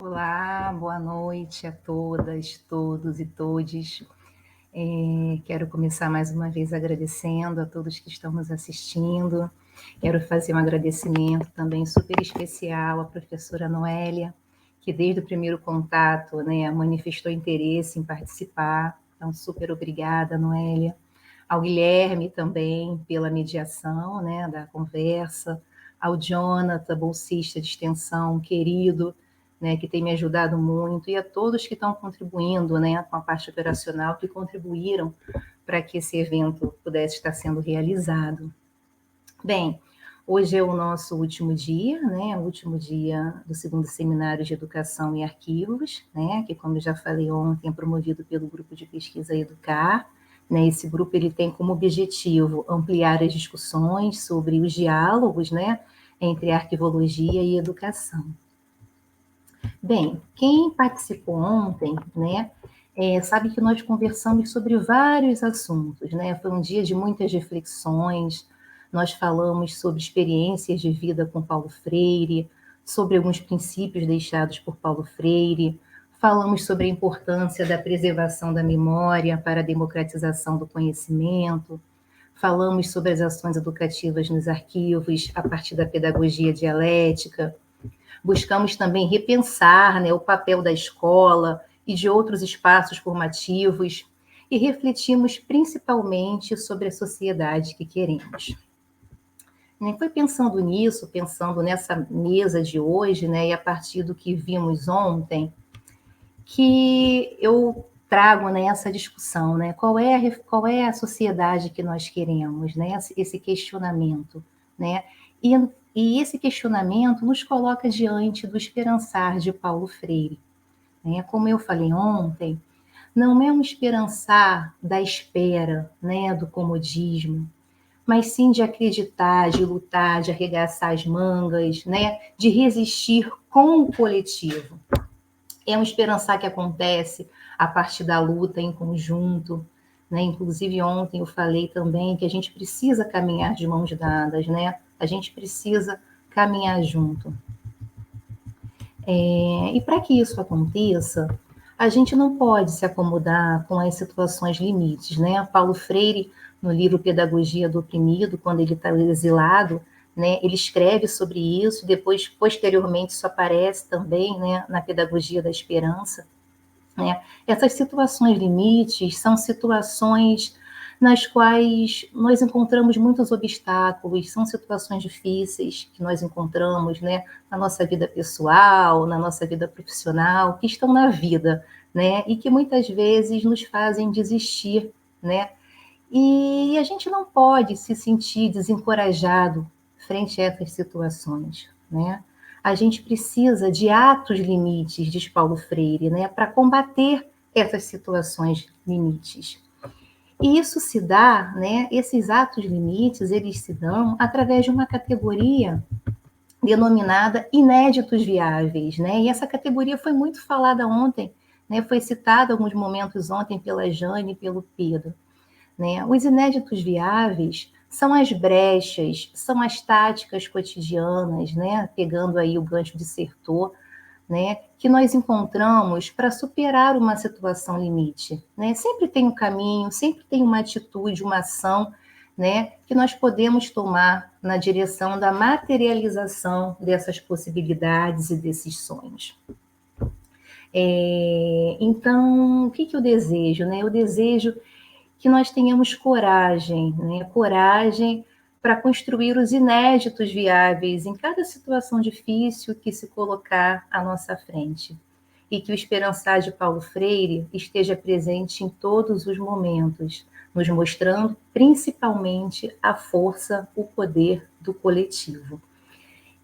Olá, boa noite a todas, todos e todes. Quero começar mais uma vez agradecendo a todos que estão nos assistindo. Quero fazer um agradecimento também super especial à professora Noélia, que desde o primeiro contato, né, manifestou interesse em participar. Então, super obrigada, Noélia. Ao Guilherme também pela mediação, né, da conversa. Ao Jonathan, bolsista de extensão, querido, né, que tem me ajudado muito, e a todos que estão contribuindo, né, com a parte operacional, que contribuíram para que esse evento pudesse estar sendo realizado. Bem, hoje é o nosso último dia, né, o último dia do segundo seminário de Educação e Arquivos, né, que, como eu já falei ontem, é promovido pelo Grupo de Pesquisa Educar. Né, esse grupo ele tem como objetivo ampliar as discussões sobre os diálogos, né, entre arquivologia e educação. Bem, quem participou ontem, né, sabe que nós conversamos sobre vários assuntos, né? Foi um dia de muitas reflexões. Nós falamos sobre experiências de vida com Paulo Freire, sobre alguns princípios deixados por Paulo Freire. Falamos sobre a importância da preservação da memória para a democratização do conhecimento. Falamos sobre as ações educativas nos arquivos a partir da pedagogia dialética. Buscamos também repensar, né, o papel da escola e de outros espaços formativos e refletimos principalmente sobre a sociedade que queremos. Foi pensando nisso, pensando nessa mesa de hoje, né, e a partir do que vimos ontem, que eu trago, né, essa discussão, né, qual é a sociedade que nós queremos, né, esse questionamento, né, e esse questionamento nos coloca diante do esperançar de Paulo Freire, né, como eu falei ontem, não é um esperançar da espera, né, do comodismo, mas sim de acreditar, de lutar, de arregaçar as mangas, né, de resistir com o coletivo. É um esperançar que acontece a partir da luta em conjunto, né? Inclusive ontem eu falei também que a gente precisa caminhar de mãos dadas, né? A gente precisa caminhar junto. E para que isso aconteça, a gente não pode se acomodar com as situações limites, né? Paulo Freire, no livro Pedagogia do Oprimido, quando ele está exilado, né, ele escreve sobre isso, depois, posteriormente, isso aparece também, né, na Pedagogia da Esperança. Né? Essas situações limites são situações nas quais nós encontramos muitos obstáculos, são situações difíceis que nós encontramos, né, na nossa vida pessoal, na nossa vida profissional, que estão na vida, né, e que muitas vezes nos fazem desistir, né, e a gente não pode se sentir desencorajado frente a essas situações, né? A gente precisa de atos limites, diz Paulo Freire, né, para combater essas situações limites. E isso se dá, né, esses atos limites, eles se dão através de uma categoria denominada inéditos viáveis, né? E essa categoria foi muito falada ontem, né? Foi citada em alguns momentos ontem pela Jane e pelo Pedro. Né? Os inéditos viáveis são as brechas, são as táticas cotidianas, né? Pegando aí o gancho de Sertor, né? Que nós encontramos para superar uma situação limite. Né? Sempre tem um caminho, sempre tem uma atitude, uma ação, né? Que nós podemos tomar na direção da materialização dessas possibilidades e desses sonhos. Então, o que eu desejo? Né? Eu desejo que nós tenhamos coragem, né? Coragem para construir os inéditos viáveis em cada situação difícil que se colocar à nossa frente. E que o esperançar de Paulo Freire esteja presente em todos os momentos, nos mostrando principalmente a força, o poder do coletivo.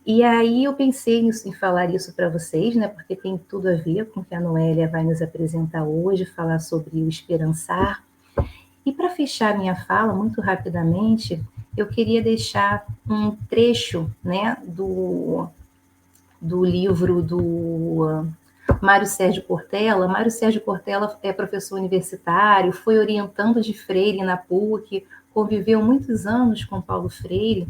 E aí eu pensei em falar isso para vocês, né, porque tem tudo a ver com o que a Noélia vai nos apresentar hoje, falar sobre o esperançar. E para fechar minha fala, muito rapidamente, eu queria deixar um trecho, né, do livro do Mário Sérgio Cortella. Mário Sérgio Cortella é professor universitário, foi orientando de Freire na PUC, conviveu muitos anos com Paulo Freire,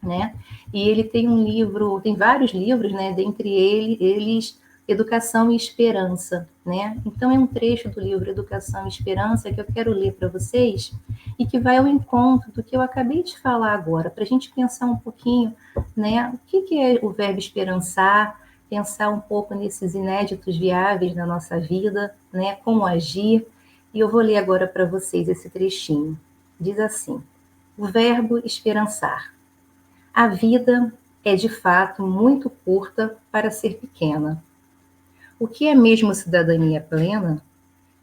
né? E ele tem um livro, tem vários livros, né? Dentre eles, Educação e Esperança, né? Então é um trecho do livro Educação e Esperança que eu quero ler para vocês e que vai ao encontro do que eu acabei de falar agora, para a gente pensar um pouquinho, né? O que é o verbo esperançar, pensar um pouco nesses inéditos viáveis na nossa vida, né? Como agir. E eu vou ler agora para vocês esse trechinho. Diz assim: o verbo esperançar. A vida é de fato muito curta para ser pequena. O que é mesmo cidadania plena?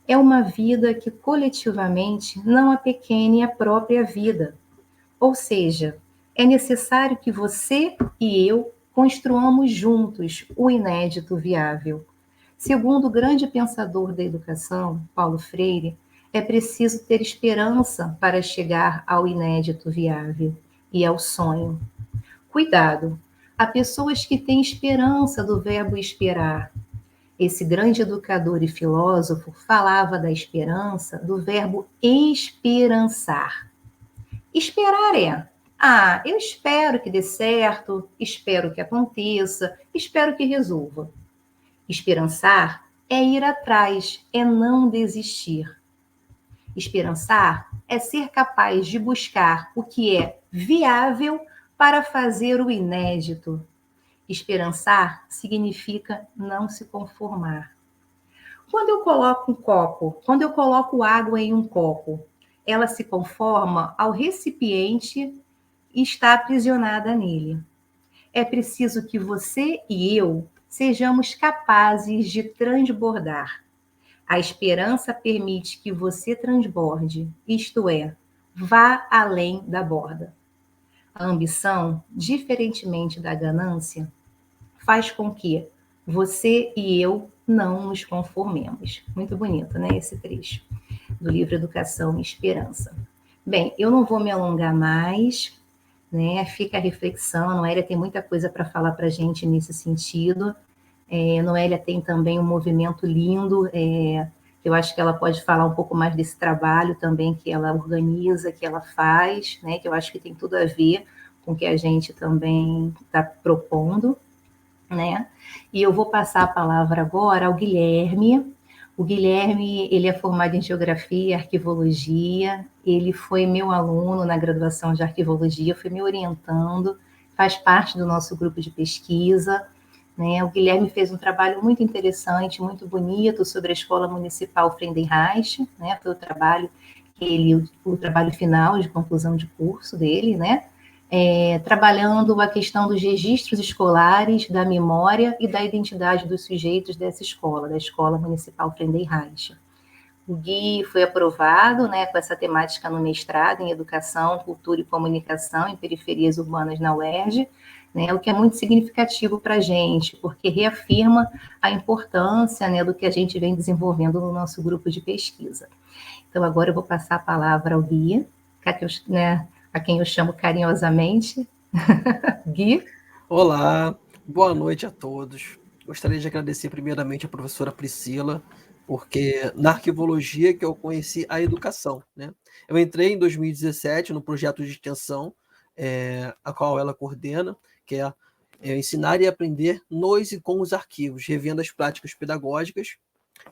É uma vida que coletivamente não apequene a própria vida. Ou seja, é necessário que você e eu construamos juntos o inédito viável. Segundo o grande pensador da educação, Paulo Freire, é preciso ter esperança para chegar ao inédito viável e ao sonho. Cuidado, há pessoas que têm esperança do verbo esperar. Esse grande educador e filósofo falava da esperança do verbo esperançar. Esperar eu espero que dê certo, espero que aconteça, espero que resolva. Esperançar é ir atrás, é não desistir. Esperançar é ser capaz de buscar o que é viável para fazer o inédito. Esperançar significa não se conformar. Quando eu coloco água em um copo, ela se conforma ao recipiente e está aprisionada nele. É preciso que você e eu sejamos capazes de transbordar. A esperança permite que você transborde, isto é, vá além da borda. A ambição, diferentemente da ganância, faz com que você e eu não nos conformemos. Muito bonito, né, esse trecho do livro Educação e Esperança. Bem, eu não vou me alongar mais, né? Fica a reflexão. A Noélia tem muita coisa para falar para a gente nesse sentido. A Noélia tem também um movimento lindo, eu acho que ela pode falar um pouco mais desse trabalho também que ela organiza, que ela faz, né? Que eu acho que tem tudo a ver com o que a gente também está propondo, né? E eu vou passar a palavra agora ao Guilherme. O Guilherme, ele é formado em Geografia e Arquivologia, ele foi meu aluno na graduação de Arquivologia, foi me orientando, faz parte do nosso grupo de pesquisa, né? O Guilherme fez um trabalho muito interessante, muito bonito sobre a Escola Municipal Friedenreich, né? Foi o trabalho final de conclusão de curso dele, né? Trabalhando a questão dos registros escolares, da memória e da identidade dos sujeitos dessa escola, da Escola Municipal Friedenreich. O Gui foi aprovado, né, com essa temática no mestrado em Educação, Cultura e Comunicação em Periferias Urbanas na UERJ, né, o que é muito significativo para a gente, porque reafirma a importância, né, do que a gente vem desenvolvendo no nosso grupo de pesquisa. Então, agora eu vou passar a palavra ao Gui, a quem eu chamo carinhosamente Gui. Olá, boa noite a todos. Gostaria de agradecer primeiramente a professora Priscila, porque na arquivologia que eu conheci a educação, né? Eu entrei em 2017 no projeto de extensão, a qual ela coordena, que é ensinar e aprender nos e com os arquivos, revendo as práticas pedagógicas,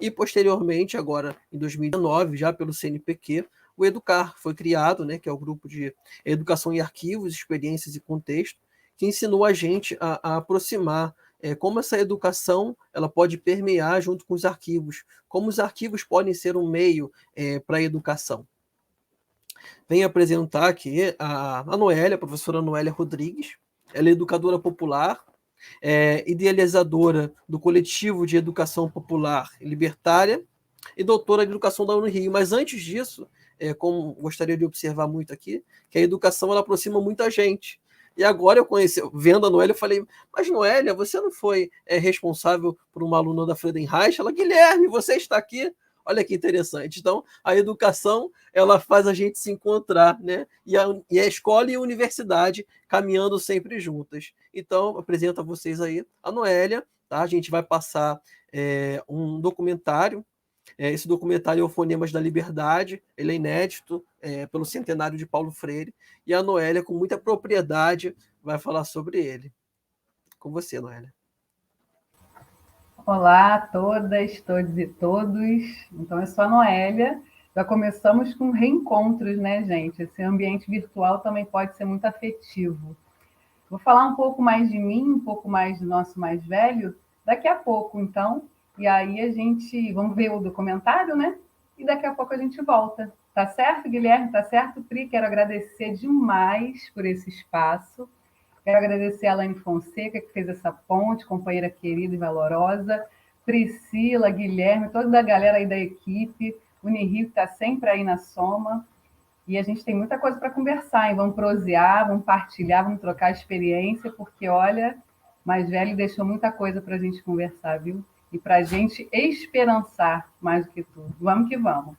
e posteriormente, agora em 2019, já pelo CNPq, o Educar foi criado, né, que é o grupo de Educação em Arquivos, Experiências e Contexto, que ensinou a gente a aproximar como essa educação ela pode permear junto com os arquivos, como os arquivos podem ser um meio para a educação. Venho apresentar aqui a Noélia, a professora Noélia Rodrigues. Ela é educadora popular, idealizadora do coletivo de educação popular e libertária e doutora de educação da Unirio. Mas antes disso, como gostaria de observar muito aqui, que a educação ela aproxima muita gente. E agora eu conheci, vendo a Noélia, eu falei, mas Noélia, você não foi responsável por uma aluna da Friedenreich? Ela, Guilherme, você está aqui? Olha que interessante. Então, a educação, ela faz a gente se encontrar, né? E a escola e a universidade caminhando sempre juntas. Então, apresento a vocês aí a Noélia, tá? A gente vai passar um documentário. Esse documentário é o Fonemas da Liberdade, ele é inédito, pelo centenário de Paulo Freire, e a Noélia, com muita propriedade, vai falar sobre ele. Com você, Noélia. Olá a todas, todos e todos. Então, eu sou a Noélia. Já começamos com reencontros, né, gente? Esse ambiente virtual também pode ser muito afetivo. Vou falar um pouco mais de mim, um pouco mais do nosso mais velho, daqui a pouco, então. E aí vamos ver o documentário, né? E daqui a pouco a gente volta. Tá certo, Guilherme? Tá certo, Pri? Quero agradecer demais por esse espaço. Quero agradecer a Alaine Fonseca, que fez essa ponte, companheira querida e valorosa, Priscila, Guilherme, toda a galera aí da equipe, o Unirio, que está sempre aí na soma. E a gente tem muita coisa para conversar, hein? Vamos prosear, vamos partilhar, vamos trocar experiência, porque, olha, mais velho deixou muita coisa para a gente conversar, viu? E para a gente esperançar mais do que tudo. Vamos que vamos.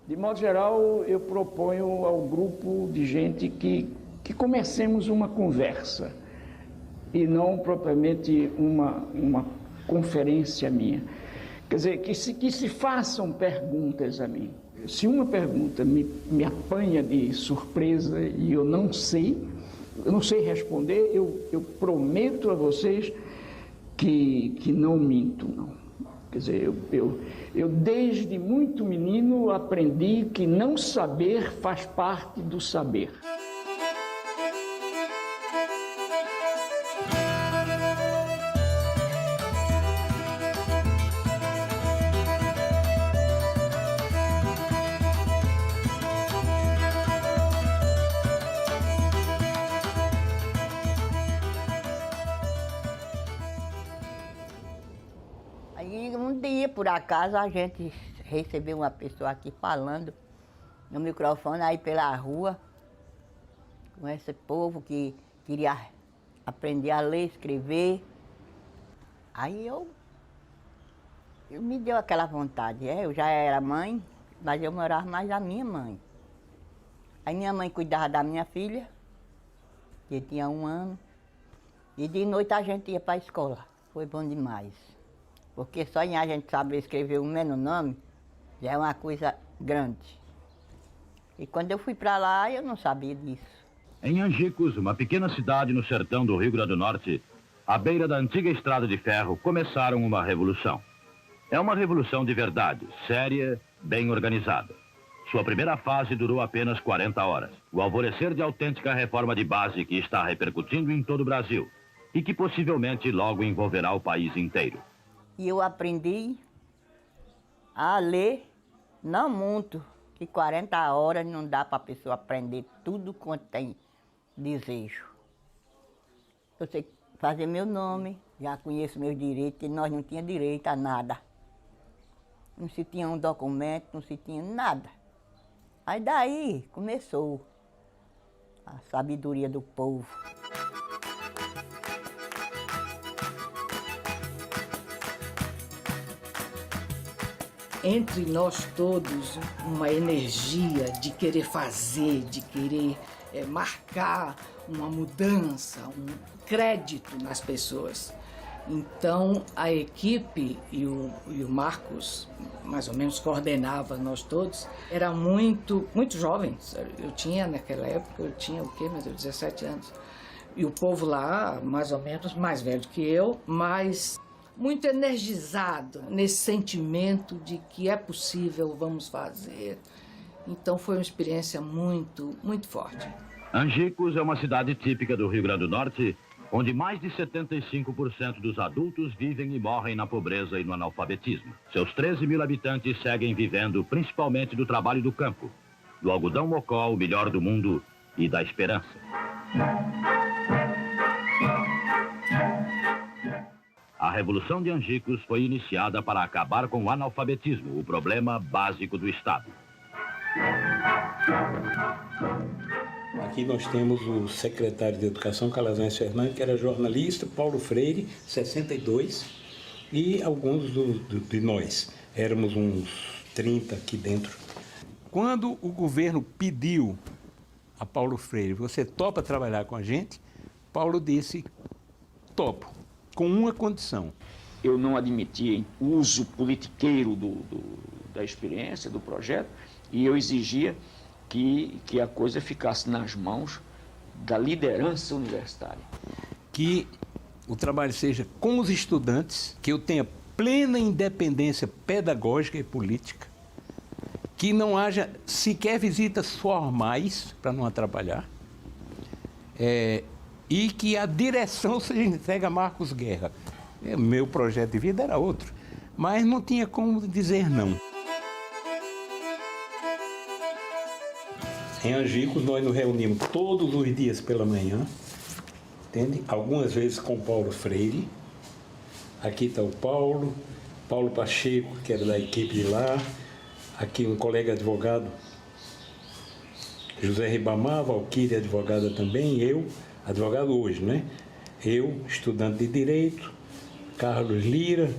De modo geral, eu proponho ao grupo de gente que comecemos uma conversa e não propriamente uma conferência minha. Quer dizer, que se façam perguntas a mim. Se uma pergunta me apanha de surpresa e eu não sei responder, eu prometo a vocês que não minto, não. Quer dizer, eu desde muito menino aprendi que não saber faz parte do saber. Aí um dia, por acaso, a gente recebeu uma pessoa aqui falando no microfone aí pela rua, com esse povo que queria aprender a ler, escrever. Aí eu me deu aquela vontade. Eu já era mãe, mas eu morava mais da minha mãe. Aí minha mãe cuidava da minha filha, que tinha 1 ano, e de noite a gente ia para a escola. Foi bom demais. Porque só em a gente saber escrever o mesmo nome já é uma coisa grande. E quando eu fui para lá, eu não sabia disso. Em Angicos, uma pequena cidade no sertão do Rio Grande do Norte, à beira da antiga estrada de ferro, começaram uma revolução. É uma revolução de verdade, séria, bem organizada. Sua primeira fase durou apenas 40 horas. O alvorecer de autêntica reforma de base que está repercutindo em todo o Brasil e que possivelmente logo envolverá o país inteiro. E eu aprendi a ler, não muito, que 40 horas não dá para a pessoa aprender tudo quanto tem desejo. Eu sei fazer meu nome, já conheço meus direitos, que nós não tínhamos direito a nada. Não se tinha um documento, não se tinha nada. Aí daí começou a sabedoria do povo. Entre nós todos, uma energia de querer fazer, de querer marcar uma mudança, um crédito nas pessoas. Então, a equipe e o Marcos, mais ou menos, coordenava nós todos, eram muito jovens. Eu tinha, naquela época, o quê, meu Deus, 17 anos. E o povo lá, mais ou menos, mais velho que eu, mas muito energizado nesse sentimento de que é possível, vamos fazer. Então foi uma experiência muito, muito forte. Angicos é uma cidade típica do Rio Grande do Norte, onde mais de 75% dos adultos vivem e morrem na pobreza e no analfabetismo. Seus 13 mil habitantes seguem vivendo principalmente do trabalho do campo, do algodão mocó, o melhor do mundo, e da esperança. A Revolução de Angicos foi iniciada para acabar com o analfabetismo, o problema básico do Estado. Aqui nós temos o secretário de Educação, Calazans Fernandes, que era jornalista, Paulo Freire, 62, e alguns de nós. Éramos uns 30 aqui dentro. Quando o governo pediu a Paulo Freire: você topa trabalhar com a gente? Paulo disse: topo, com uma condição. Eu não admitia uso politiqueiro da experiência, do projeto, e eu exigia que a coisa ficasse nas mãos da liderança universitária. Que o trabalho seja com os estudantes, que eu tenha plena independência pedagógica e política, que não haja sequer visitas formais para não atrapalhar, e que a direção seja entregue a Marcos Guerra. Meu projeto de vida era outro, mas não tinha como dizer não. Em Angicos, nós nos reunimos todos os dias pela manhã, entende? Algumas vezes com Paulo Freire. Aqui está o Paulo Pacheco, que era da equipe de lá. Aqui um colega advogado, José Ribamar, Valquíria, advogada também, eu, advogado hoje, né? Eu, estudante de Direito, Carlos Lira,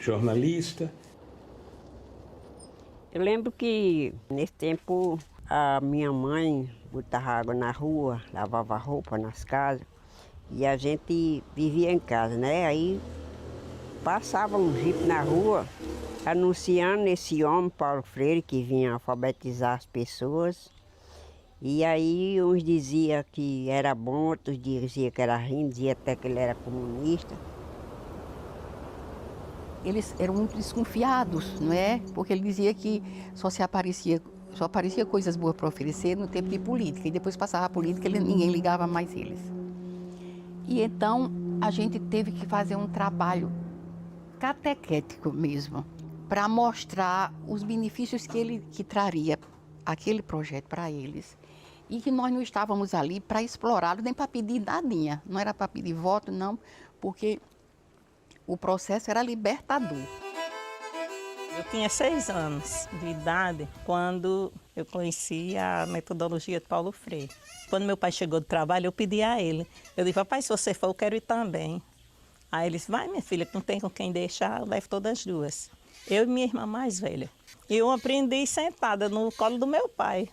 jornalista. Eu lembro que, nesse tempo, a minha mãe botava água na rua, lavava roupa nas casas, e a gente vivia em casa, né? Aí passava um jipe na rua, anunciando esse homem, Paulo Freire, que vinha alfabetizar as pessoas. E aí uns diziam que era bom, outros diziam que era ruim, diziam até que ele era comunista. Eles eram muito desconfiados, não é? Porque ele dizia que só aparecia coisas boas para oferecer no tempo de política. E depois passava a política, ninguém ligava mais eles. E então a gente teve que fazer um trabalho catequético mesmo, para mostrar os benefícios que traria aquele projeto para eles. E que nós não estávamos ali para explorá-lo, nem para pedir nadinha. Não era para pedir voto, não, porque o processo era libertador. Eu tinha 6 anos de idade quando eu conheci a metodologia de Paulo Freire. Quando meu pai chegou do trabalho, eu pedi a ele. Eu disse: papai, se você for, eu quero ir também. Aí ele disse: vai, minha filha, que não tem com quem deixar, eu levo todas as duas. Eu e minha irmã mais velha. E eu aprendi sentada no colo do meu pai.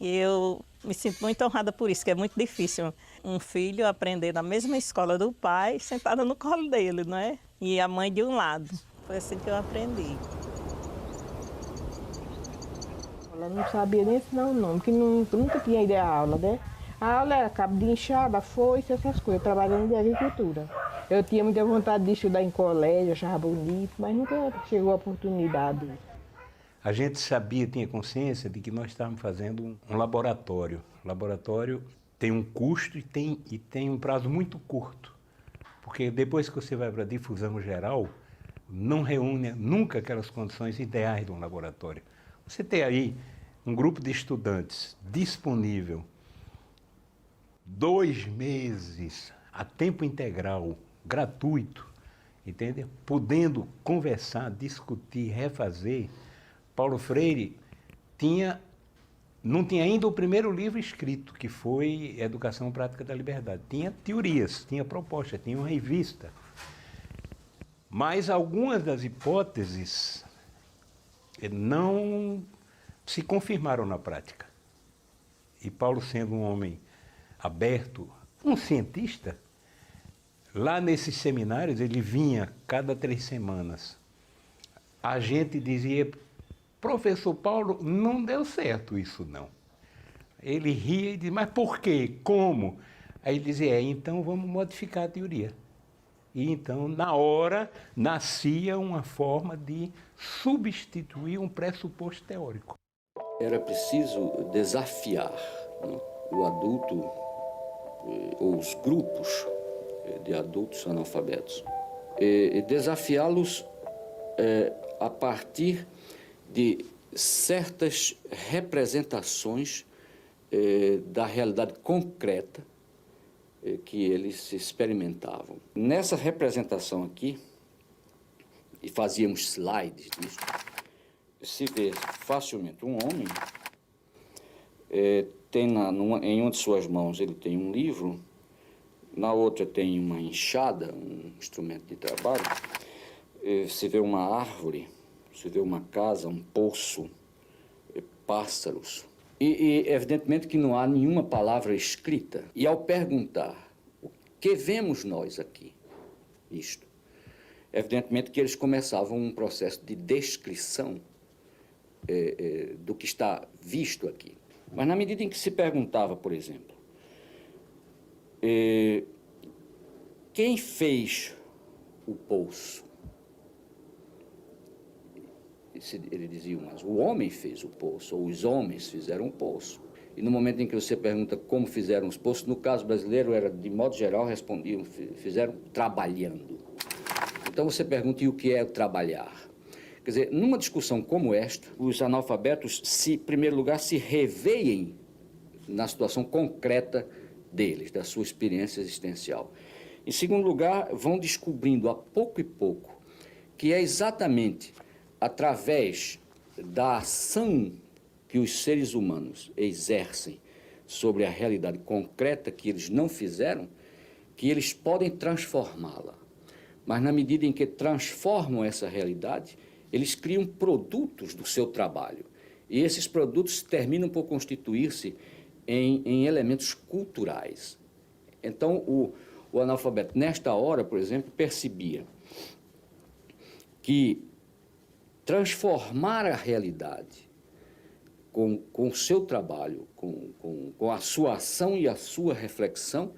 E eu me sinto muito honrada por isso, que é muito difícil um filho aprender na mesma escola do pai, sentada no colo dele, não é? E a mãe de um lado. Foi assim que eu aprendi. Ela não sabia nem ensinar o nome, que nunca tinha ido à aula, né? A aula era cabo de enxada, foice, essas coisas, trabalhando de agricultura. Eu tinha muita vontade de estudar em colégio, achava bonito, mas nunca chegou a oportunidade. A gente sabia, tinha consciência de que nós estávamos fazendo um laboratório. O laboratório tem um custo e tem um prazo muito curto, porque depois que você vai para a difusão geral, não reúne nunca aquelas condições ideais de um laboratório. Você tem aí um grupo de estudantes disponível 2 meses a tempo integral, gratuito, entende? Podendo conversar, discutir, refazer. Paulo Freire não tinha ainda o primeiro livro escrito, que foi Educação Prática da Liberdade. Tinha teorias, tinha proposta, tinha uma revista. Mas algumas das hipóteses não se confirmaram na prática. E Paulo, sendo um homem aberto, um cientista, lá nesses seminários ele vinha cada 3 semanas. A gente dizia: professor Paulo, não deu certo isso não. Ele ria e dizia: mas por quê? Como? Aí ele dizia: então vamos modificar a teoria. E então, na hora, nascia uma forma de substituir um pressuposto teórico. Era preciso desafiar, né, o adulto, ou os grupos de adultos analfabetos, e desafiá-los a partir de certas representações da realidade concreta que eles experimentavam. Nessa representação aqui, e fazíamos slides disso, se vê facilmente um homem, tem em uma de suas mãos ele tem um livro, na outra tem uma enxada, um instrumento de trabalho, se vê uma árvore, se vê uma casa, um poço, pássaros, E evidentemente que não há nenhuma palavra escrita. E ao perguntar o que vemos nós aqui, isto, evidentemente que eles começavam um processo de descrição do que está visto aqui. Mas na medida em que se perguntava, por exemplo, quem fez o poço? Ele dizia, mas o homem fez o poço, ou os homens fizeram o poço. E no momento em que você pergunta como fizeram os poços, no caso brasileiro, era, de modo geral, respondiam, fizeram trabalhando. Então você pergunta, e o que é trabalhar? Quer dizer, numa discussão como esta, os analfabetos, em primeiro lugar, se reveem na situação concreta deles, da sua experiência existencial. Em segundo lugar, vão descobrindo a pouco e pouco que é exatamente através da ação que os seres humanos exercem sobre a realidade concreta que eles não fizeram, que eles podem transformá-la. Mas na medida em que transformam essa realidade, eles criam produtos do seu trabalho. E esses produtos terminam por constituir-se em elementos culturais. Então, o analfabeto, nesta hora, por exemplo, percebia que transformar a realidade com o seu trabalho, com a sua ação e a sua reflexão,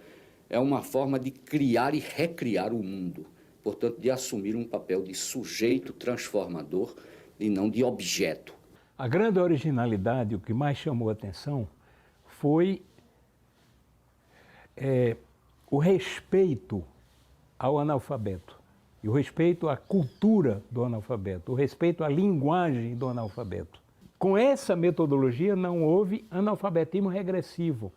é uma forma de criar e recriar o mundo. Portanto, de assumir um papel de sujeito transformador e não de objeto. A grande originalidade, o que mais chamou a atenção, foi o respeito ao analfabeto, e o respeito à cultura do analfabeto, o respeito à linguagem do analfabeto. Com essa metodologia não houve analfabetismo regressivo.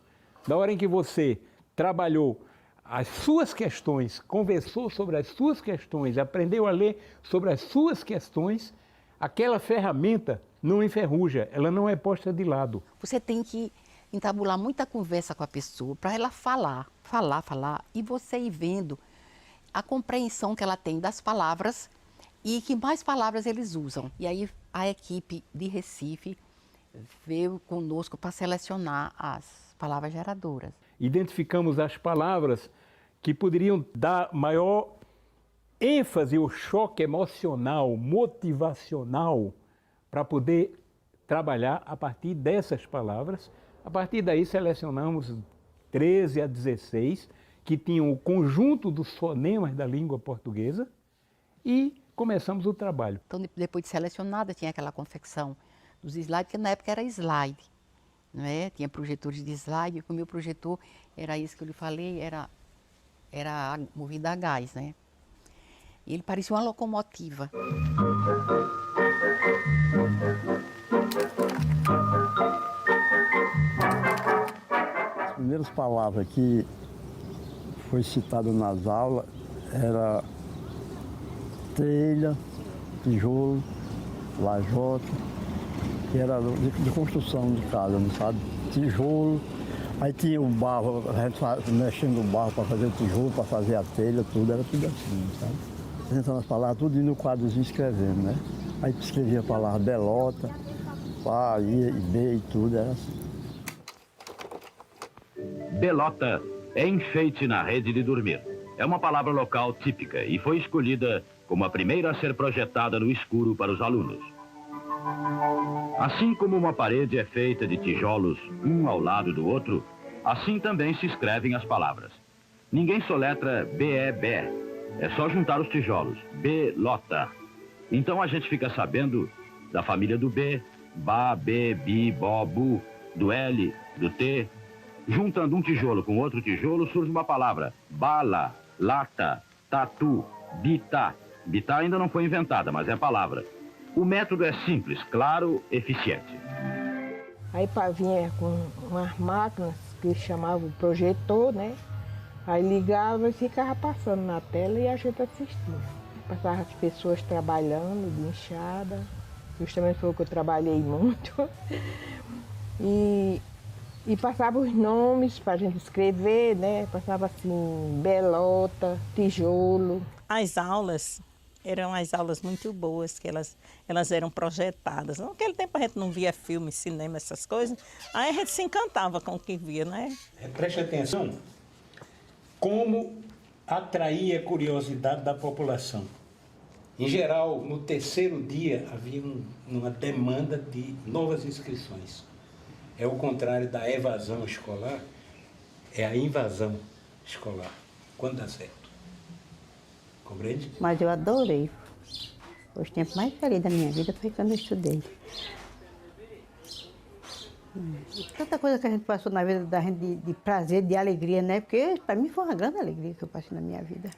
Da hora em que você trabalhou as suas questões, conversou sobre as suas questões, aprendeu a ler sobre as suas questões, aquela ferramenta não enferruja, ela não é posta de lado. Você tem que entabular muita conversa com a pessoa para ela falar, e você ir vendo a compreensão que ela tem das palavras e que mais palavras eles usam. E aí a equipe de Recife veio conosco para selecionar as palavras geradoras. Identificamos as palavras que poderiam dar maior ênfase ou choque emocional, motivacional, para poder trabalhar a partir dessas palavras. A partir daí selecionamos 13 a 16, que tinham o conjunto dos fonemas da língua portuguesa, e começamos o trabalho. Então, depois de selecionada, tinha aquela confecção dos slides, que na época era slide. Não é? Tinha projetores de slide, o meu projetor era isso que eu lhe falei, era movido a gás, né? E ele parecia uma locomotiva. As primeiras palavras que foi citado nas aulas era telha, tijolo, lajota, que era de construção de casa, não sabe? Tijolo, aí tinha o barro, a gente mexendo no barro para fazer o tijolo, para fazer a telha, tudo, era tudo assim, sabe? Tentando as palavras, tudo no quadrozinho escrevendo, né? Aí escrevia a palavra belota, pá, I, B e tudo, era assim. Belota é enfeite na rede de dormir. É uma palavra local típica e foi escolhida como a primeira a ser projetada no escuro para os alunos. Assim como uma parede é feita de tijolos, um ao lado do outro, assim também se escrevem as palavras. Ninguém soletra B-E-B, é só juntar os tijolos, belota. Então a gente fica sabendo da família do B, ba, be, bi, bo, bu, do L, do T. Juntando um tijolo com outro tijolo surge uma palavra, bala, lata, tatu, bita. Bita ainda não foi inventada, mas é palavra. O método é simples, claro, eficiente. Aí vinha com umas máquinas que chamavam projetor, né? Aí ligava e ficava passando na tela e a gente assistia. Passava as pessoas trabalhando de enxada, justamente foi o que eu trabalhei muito. E passava os nomes para a gente escrever, né? Passava assim, belota, tijolo. As aulas Eram as aulas muito boas, que elas eram projetadas. Naquele tempo a gente não via filme, cinema, essas coisas. Aí a gente se encantava com o que via, né? Preste atenção como atraía a curiosidade da população. Em geral, no terceiro dia havia uma demanda de novas inscrições. É o contrário da evasão escolar, é a invasão escolar, quando dá certo. Compreende? Mas eu adorei. Os tempos mais felizes da minha vida foi quando eu estudei. Tanta coisa que a gente passou na vida da gente de prazer, de alegria, né? Porque para mim foi uma grande alegria que eu passei na minha vida.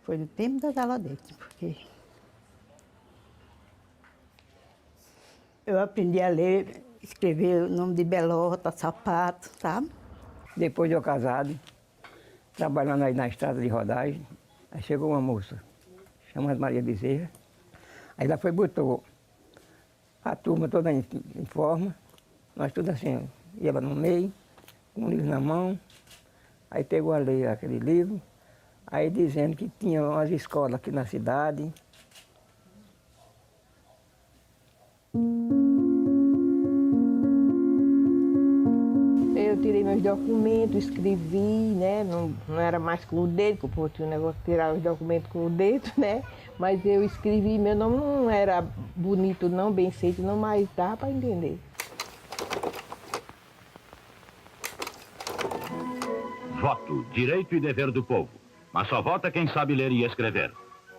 Foi no tempo das Alaudete, porque eu aprendi a ler, escrever o nome de Belota, Sapato, sabe? Depois de eu casado, trabalhando aí na estrada de rodagem, aí chegou uma moça, chamada Maria Bezerra. Aí ela foi e botou a turma toda em forma, nós tudo assim, ia no meio, com um livro na mão, aí pegou a ler aquele livro, aí dizendo que tinha umas escolas aqui na cidade. Eu tirei meus documentos, escrevi, né? Não era mais com o dedo, porque o povo tinha um negócio de tirar os documentos com o dedo, né? Mas eu escrevi, meu nome não era bonito não, bem feito não, mas dá para entender. Voto, direito e dever do povo. Mas só vota quem sabe ler e escrever.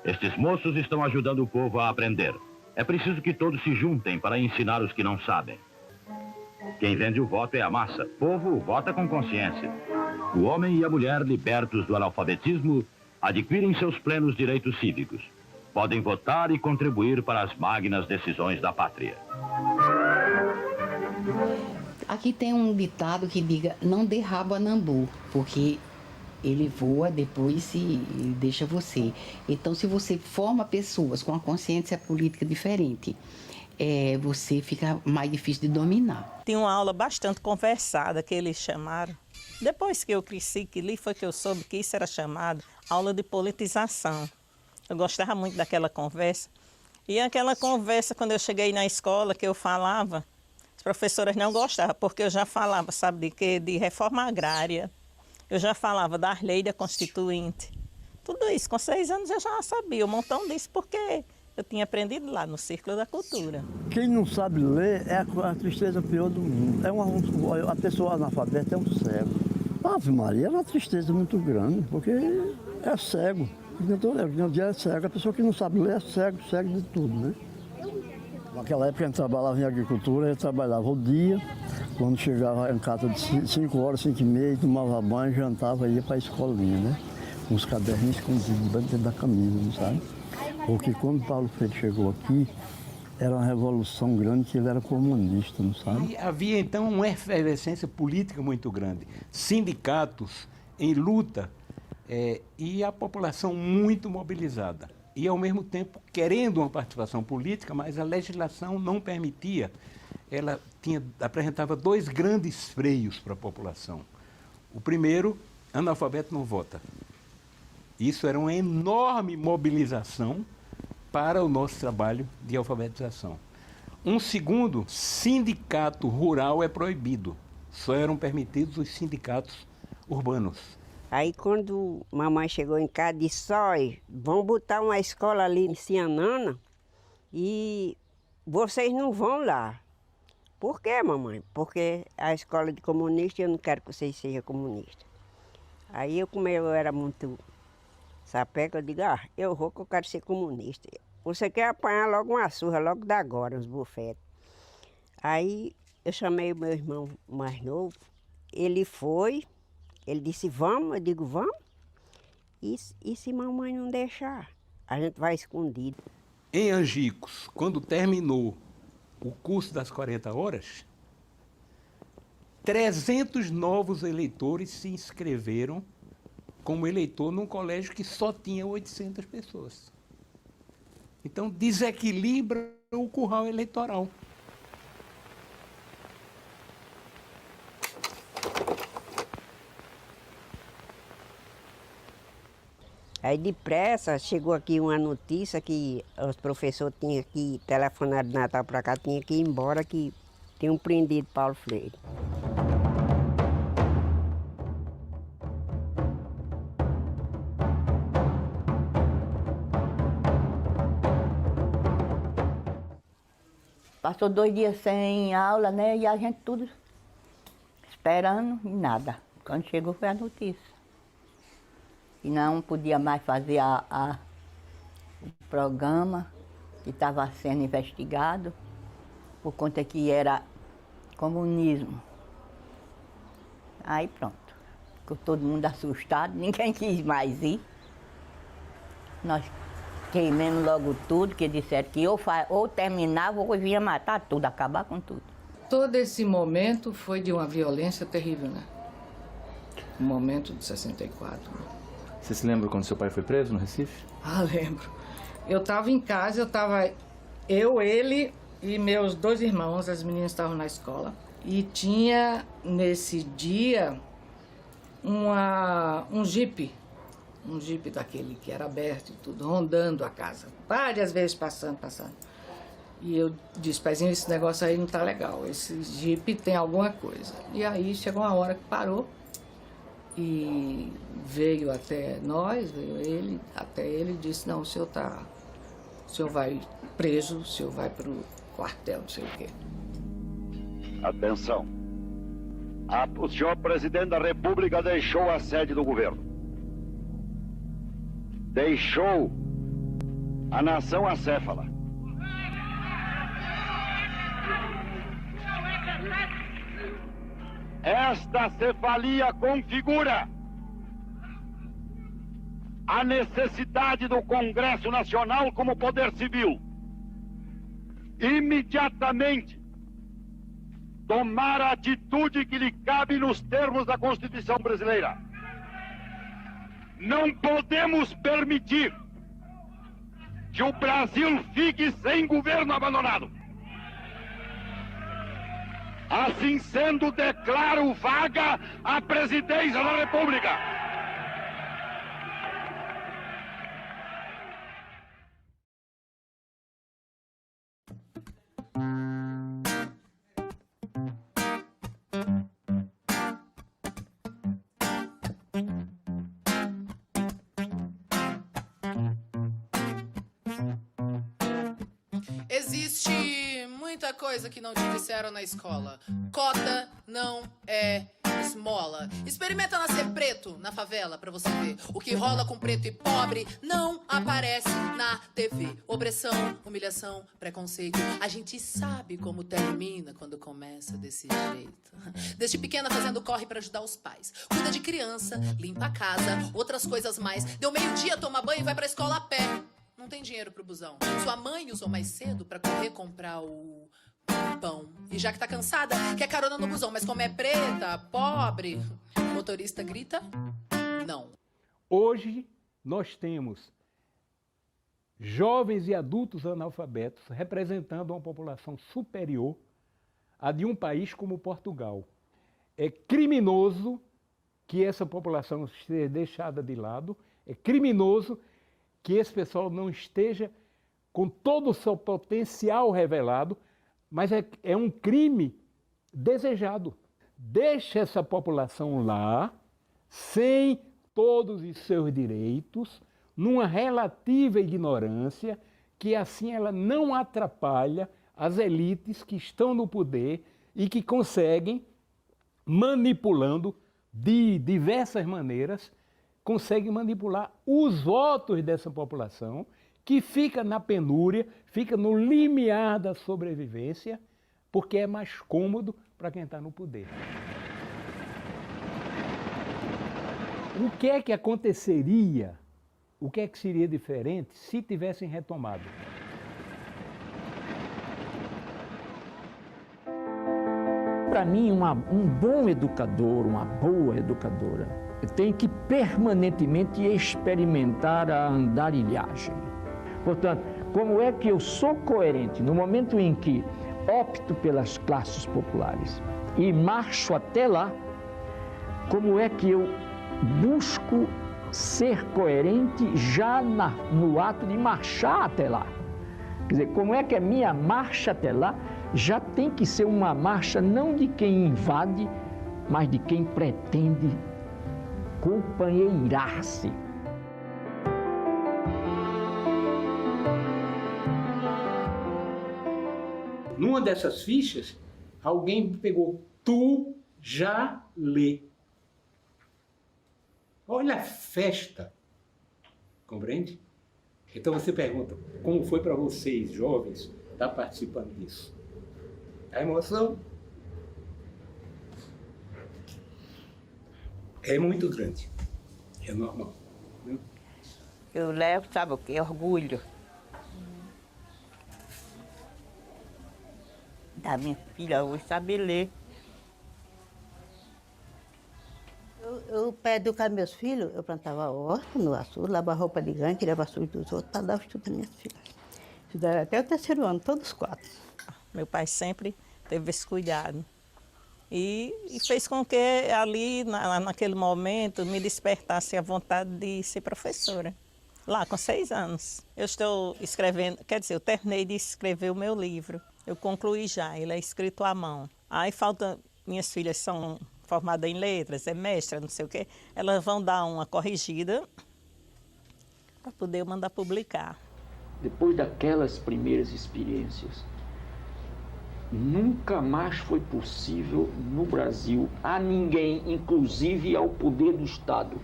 Estes moços estão ajudando o povo a aprender. É preciso que todos se juntem para ensinar os que não sabem. Quem vende o voto é a massa. Povo vota com consciência. O homem e a mulher, libertos do analfabetismo, adquirem seus plenos direitos cívicos. Podem votar e contribuir para as magnas decisões da pátria. Aqui tem um ditado que diga, não dê rabo a Nambu, porque ele voa depois e deixa você. Então, se você forma pessoas com a consciência política diferente, você fica mais difícil de dominar. Tinha uma aula bastante conversada que eles chamaram. Depois que eu cresci, que li, foi que eu soube que isso era chamado aula de politização. Eu gostava muito daquela conversa. E aquela conversa, quando eu cheguei na escola, que eu falava, as professoras não gostavam, porque eu já falava, sabe de quê? De reforma agrária. Eu já falava das leis da Constituinte. Tudo isso, com 6 anos eu já sabia um montão disso, porque eu tinha aprendido lá no Círculo da Cultura. Quem não sabe ler é a tristeza pior do mundo. A pessoa analfabeta é um cego. Ave Maria é uma tristeza muito grande, porque é cego. O dia é cego. A pessoa que não sabe ler é cego de tudo, né? Naquela época a gente trabalhava em agricultura, a gente trabalhava o dia, quando chegava em casa de 5 horas, 5 e meia, tomava banho, jantava e ia para a escolinha, né? Com os caderninhos escondidos dentro da camisa, não sabe? Porque quando Paulo Freire chegou aqui, era uma revolução grande, que ele era comunista, não sabe? E havia então uma efervescência política muito grande, sindicatos em luta e a população muito mobilizada. E ao mesmo tempo querendo uma participação política, mas a legislação não permitia. Ela apresentava 2 grandes freios para a população. O primeiro, analfabeto não vota. Isso era uma enorme mobilização para o nosso trabalho de alfabetização. Um segundo, sindicato rural é proibido. Só eram permitidos os sindicatos urbanos. Aí quando mamãe chegou em casa, disse, olha, vão botar uma escola ali em Cianana e vocês não vão lá. Por quê, mamãe? Porque a escola de comunista, eu não quero que vocês sejam comunistas. Aí como eu era muito sapeca, eu digo, eu vou que eu quero ser comunista. Você quer apanhar logo uma surra, logo da agora, uns bufetes. Aí eu chamei o meu irmão mais novo, ele foi, ele disse, vamos, eu digo, vamos. E se mamãe não deixar? A gente vai escondido. Em Angicos, quando terminou o curso das 40 horas, 300 novos eleitores se inscreveram como eleitor num colégio que só tinha 800 pessoas. Então desequilibra o curral eleitoral. Aí depressa chegou aqui uma notícia que os professores tinham que telefonar de Natal para cá, tinha que ir embora, que tinham prendido Paulo Freire. Passou 2 dias sem aula, né? E a gente tudo esperando e nada. Quando chegou foi a notícia. E não podia mais fazer o programa que estava sendo investigado, por conta que era comunismo. Aí pronto, ficou todo mundo assustado, ninguém quis mais ir. Nós queimamos logo tudo, que disseram que ou terminava ou vinha matar tudo, acabar com tudo. Todo esse momento foi de uma violência terrível, né? O momento de 64. Você se lembra quando seu pai foi preso no Recife? Ah, lembro. Eu estava em casa, ele e meus 2 irmãos, as meninas estavam na escola. E tinha, nesse dia, um jipe daquele que era aberto e tudo, rondando a casa. Várias vezes passando. E eu disse, paizinho, esse negócio aí não tá legal, esse jipe tem alguma coisa. E aí chegou uma hora que parou e veio até nós, até ele disse, não, o senhor vai preso, o senhor vai pro quartel, não sei o quê. Atenção. O senhor presidente da República deixou a sede do governo. Deixou a nação acéfala. Esta cefalia configura a necessidade do Congresso Nacional como poder civil imediatamente tomar a atitude que lhe cabe nos termos da Constituição brasileira. Não podemos permitir que o Brasil fique sem governo abandonado. Assim sendo, declaro vaga a presidência da República. Existe muita coisa que não te disseram na escola. Cota não é esmola. Experimenta nascer preto na favela pra você ver. O que rola com preto e pobre não aparece na TV. Opressão, humilhação, preconceito. A gente sabe como termina quando começa desse jeito. Desde pequena fazendo corre pra ajudar os pais. Cuida de criança, limpa a casa, outras coisas mais. Deu meio-dia, toma banho e vai pra escola a pé. Não tem dinheiro pro busão. Sua mãe usou mais cedo pra correr comprar o pão. E já que tá cansada, quer carona no busão. Mas como é preta, pobre, o motorista grita, não. Hoje nós temos jovens e adultos analfabetos representando uma população superior à de um país como Portugal. É criminoso que essa população seja deixada de lado, é criminoso que esse pessoal não esteja com todo o seu potencial revelado, mas é um crime desejado. Deixa essa população lá, sem todos os seus direitos, numa relativa ignorância, que assim ela não atrapalha as elites que estão no poder e que conseguem, manipulando de diversas maneiras, consegue manipular os votos dessa população, que fica na penúria, fica no limiar da sobrevivência, porque é mais cômodo para quem está no poder. O que é que aconteceria, o que é que seria diferente se tivessem retomado? Para mim, um bom educador, uma boa educadora, tem que permanentemente experimentar a andarilhagem. Portanto, como é que eu sou coerente no momento em que opto pelas classes populares e marcho até lá, como é que eu busco ser coerente já no ato de marchar até lá. Quer dizer, como é que a minha marcha até lá já tem que ser uma marcha não de quem invade, mas de quem pretende companheirar-se. Numa dessas fichas, alguém pegou "tu já lê". Olha a festa, compreende? Então você pergunta, como foi para vocês, jovens, estar participando disso? A emoção é muito grande, é normal. Né? Eu levo, sabe o que? Orgulho da minha filha hoje saber ler. Para educar meus filhos, eu plantava horta no açude, lavava roupa de ganho, tirava sujo dos outros, para dar o estudo das minhas filhas. Estudaram até o 3º ano, todos 4. Meu pai sempre teve esse cuidado. E fez com que ali, naquele momento, me despertasse a vontade de ser professora. Lá, com 6 anos. Eu estou escrevendo, quer dizer, eu terminei de escrever o meu livro. Eu concluí já, ele é escrito à mão. Aí falta, minhas filhas são formadas em letras, é mestra, não sei o quê. Elas vão dar uma corrigida para poder eu mandar publicar. Depois daquelas primeiras experiências, nunca mais foi possível no Brasil a ninguém, inclusive ao poder do Estado,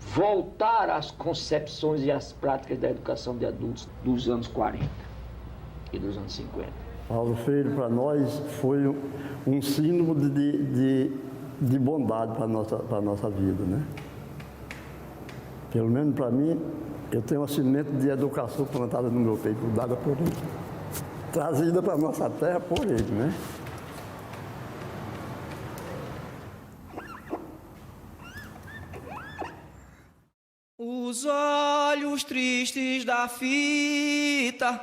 voltar às concepções e às práticas da educação de adultos dos anos 40 e dos anos 50. Paulo Freire, para nós, foi um símbolo de bondade para a nossa vida, né? Pelo menos para mim, eu tenho uma semente de educação plantada no meu peito, dada por ele, trazida para a nossa terra por ele, né? Os olhos tristes da fita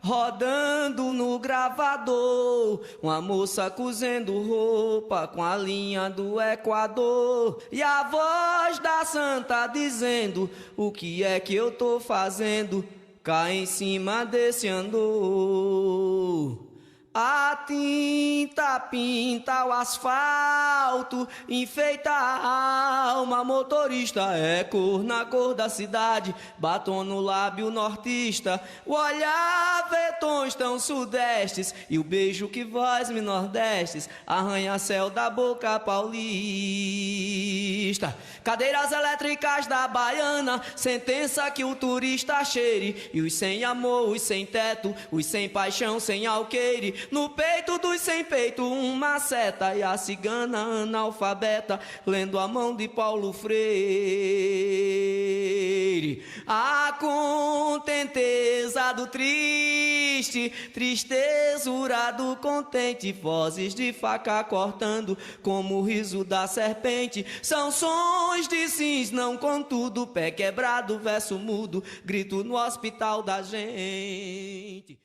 rodando no gravador, uma moça cozendo roupa com a linha do Equador, e a voz da santa dizendo: o que é que eu tô fazendo cá em cima desse andor? A tinta pinta o asfalto, enfeita a alma, motorista é cor na cor da cidade, batom no lábio nortista, o olhar vê tons tão sudestes, e o beijo que voz-me nordestes, arranha-céu da boca paulista. Cadeiras elétricas da baiana, sentença que o turista cheire, e os sem amor, os sem teto, os sem paixão, sem alqueire, no peito dos sem peito uma seta, e a cigana analfabeta lendo a mão de Paulo Freire. A contenteza do triste, tristezura do contente, vozes de faca cortando como o riso da serpente, são sons de sims, não contudo, pé quebrado, verso mudo, grito no hospital da gente.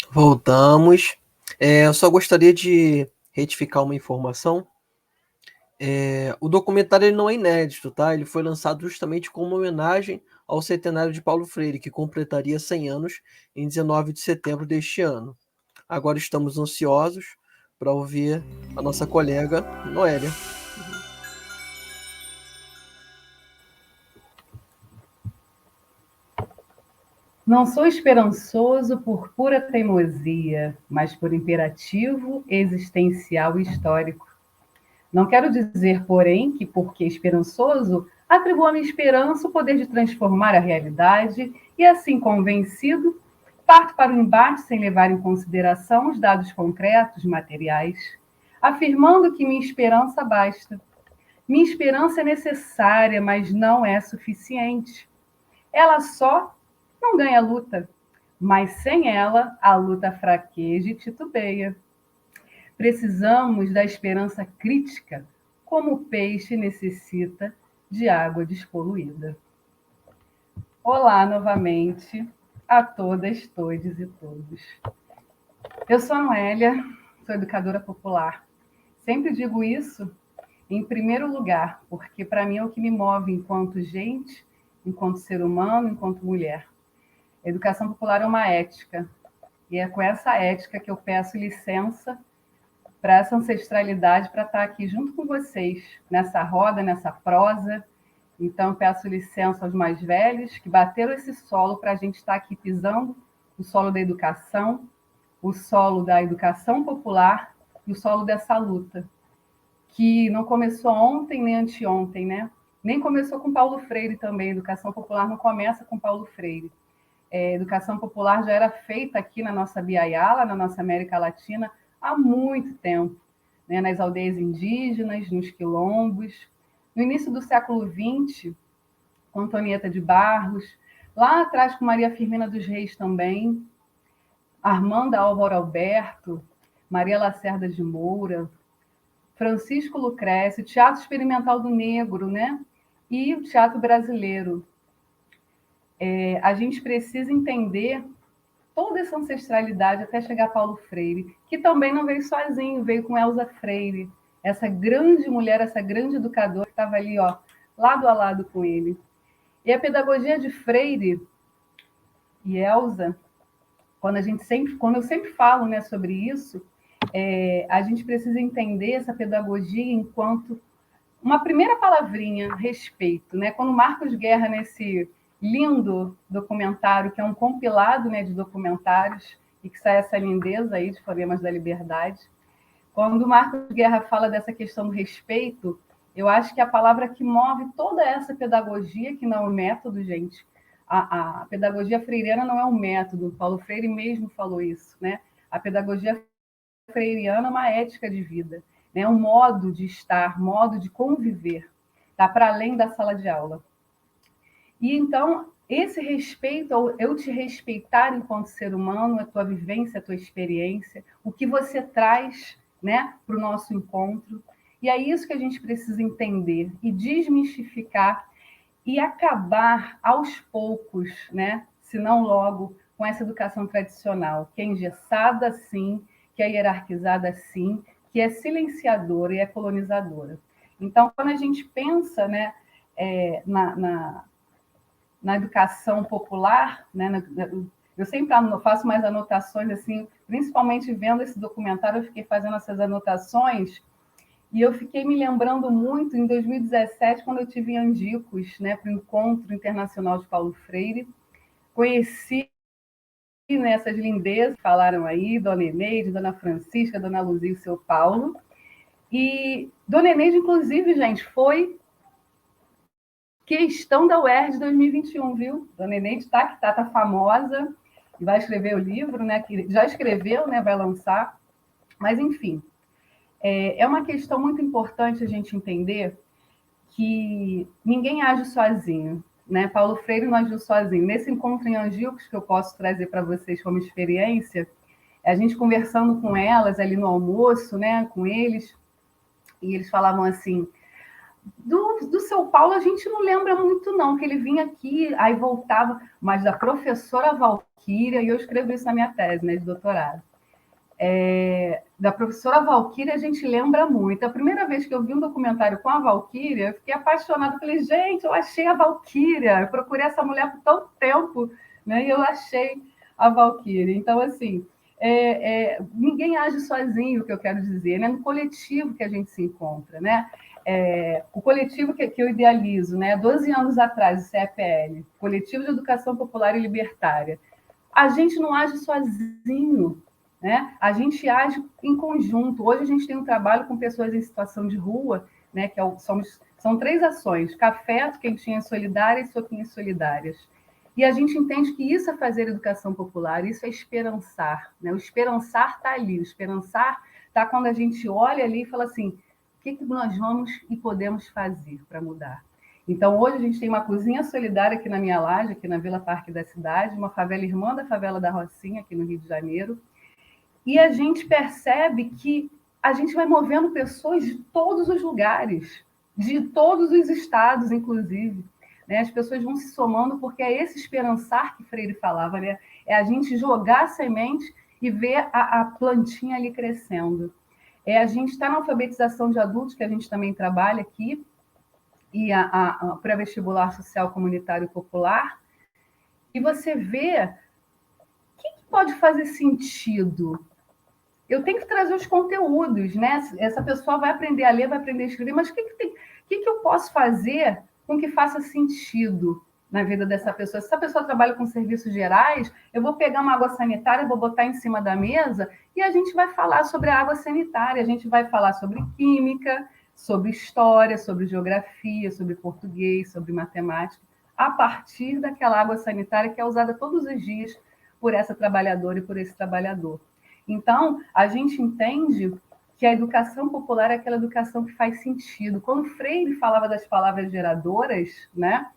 Voltamos. Eu só gostaria de retificar uma informação. O documentário ele não é inédito, tá? Ele foi lançado justamente como homenagem ao centenário de Paulo Freire, que completaria 100 anos em 19 de setembro deste ano. Agora estamos ansiosos para ouvir a nossa colega Noélia. Não sou esperançoso por pura teimosia, mas por imperativo existencial e histórico. Não quero dizer, porém, que porque esperançoso, atribuo à minha esperança o poder de transformar a realidade e, assim convencido, parto para o embate sem levar em consideração os dados concretos, materiais, afirmando que minha esperança basta. Minha esperança é necessária, mas não é suficiente. Ela só não ganha luta, mas sem ela a luta fraqueja e titubeia. Precisamos da esperança crítica, como o peixe necessita de água despoluída. Olá novamente a todas, todes e todos. Eu sou a Noélia, sou educadora popular. Sempre digo isso em primeiro lugar, porque para mim é o que me move enquanto gente, enquanto ser humano, enquanto mulher. A educação popular é uma ética, e é com essa ética que eu peço licença para essa ancestralidade, para estar aqui junto com vocês, nessa roda, nessa prosa. Então, peço licença aos mais velhos, que bateram esse solo para a gente estar aqui pisando, o solo da educação, o solo da educação popular e o solo dessa luta, que não começou ontem nem anteontem, né? Nem começou com Paulo Freire também. A educação popular não começa com Paulo Freire. A educação popular já era feita aqui na nossa Biaiala, na nossa América Latina, há muito tempo, né? Nas aldeias indígenas, nos quilombos. No início do século XX, com Antonieta de Barros, lá atrás com Maria Firmina dos Reis também, Armanda Álvaro Alberto, Maria Lacerda de Moura, Francisco Lucrécio, Teatro Experimental do Negro, né? E o teatro brasileiro. A gente precisa entender toda essa ancestralidade até chegar a Paulo Freire, que também não veio sozinho, veio com Elza Freire, essa grande mulher, essa grande educadora que estava ali, ó, lado a lado com ele. E a pedagogia de Freire e Elza, quando eu sempre falo, né, sobre isso, a gente precisa entender essa pedagogia enquanto uma primeira palavrinha, respeito, né? Quando Marcos Guerra, nesse lindo documentário, que é um compilado, né, de documentários, e que sai essa lindeza aí de Fonemas da Liberdade, quando o Marcos Guerra fala dessa questão do respeito, eu acho que a palavra que move toda essa pedagogia, que não é um método, gente, a pedagogia freiriana não é um método, Paulo Freire mesmo falou isso, né? A pedagogia freiriana é uma ética de vida, né? Um modo de estar, modo de conviver, tá para além da sala de aula. E então, esse respeito, eu te respeitar enquanto ser humano, a tua vivência, a tua experiência, o que você traz, né, para o nosso encontro. E é isso que a gente precisa entender e desmistificar e acabar aos poucos, né, se não logo, com essa educação tradicional, que é engessada sim, que é hierarquizada sim, que é silenciadora e é colonizadora. Então, quando a gente pensa, né, na educação popular, né, eu sempre faço mais anotações, assim, principalmente vendo esse documentário, eu fiquei fazendo essas anotações, e eu fiquei me lembrando muito em 2017, quando eu estive em Angicos, né, para o Encontro Internacional de Paulo Freire, conheci essas lindezas que falaram aí, Dona Eneide, Dona Francisca, Dona Luzia e seu Paulo, e Dona Eneide, inclusive, gente, foi questão da UERJ 2021, viu? Dona Eneide tá famosa, vai escrever o livro, né? Que já escreveu, né? Vai lançar. Mas, enfim, é uma questão muito importante a gente entender que ninguém age sozinho, né? Paulo Freire não agiu sozinho. Nesse encontro em Angicos, que eu posso trazer para vocês como experiência, a gente conversando com elas ali no almoço, né? Com eles, e eles falavam assim: do seu Paulo a gente não lembra muito não, que ele vinha aqui, aí voltava, mas da professora Valquíria, e eu escrevo isso na minha tese, né, de doutorado, da professora Valquíria a gente lembra muito. A primeira vez que eu vi um documentário com a Valquíria, eu fiquei apaixonada, falei, gente, eu achei a Valquíria, eu procurei essa mulher por tanto tempo, né, e eu achei a Valquíria. Então, assim, ninguém age sozinho, o que eu quero dizer, né, no coletivo que a gente se encontra, né? O coletivo que eu idealizo, né, 12 anos atrás, o CEPL, Coletivo de Educação Popular e Libertária, a gente não age sozinho, né? A gente age em conjunto. Hoje a gente tem um trabalho com pessoas em situação de rua, né, que são 3 ações: café, quentinhas solidárias e sopinhas solidárias. E a gente entende que isso é fazer educação popular, isso é esperançar, né? O esperançar está ali, o esperançar está quando a gente olha ali e fala assim: o que nós vamos e podemos fazer para mudar? Então, hoje a gente tem uma cozinha solidária aqui na minha laje, aqui na Vila Parque da cidade, uma favela irmã da favela da Rocinha, aqui no Rio de Janeiro, e a gente percebe que a gente vai movendo pessoas de todos os lugares, de todos os estados, inclusive. né? As pessoas vão se somando, porque é esse esperançar que Freire falava, né? É a gente jogar a semente e ver a plantinha ali crescendo. A gente está na alfabetização de adultos, que a gente também trabalha aqui, e a pré-vestibular social comunitário popular, e você vê o que pode fazer sentido. Eu tenho que trazer os conteúdos, né? Essa pessoa vai aprender a ler, vai aprender a escrever, mas o que eu posso fazer com que faça sentido na vida dessa pessoa? Se essa pessoa trabalha com serviços gerais, eu vou pegar uma água sanitária, vou botar em cima da mesa e a gente vai falar sobre a água sanitária, a gente vai falar sobre química, sobre história, sobre geografia, sobre português, sobre matemática, a partir daquela água sanitária que é usada todos os dias por essa trabalhadora e por esse trabalhador. Então, a gente entende que a educação popular é aquela educação que faz sentido. Quando Freire falava das palavras geradoras, né,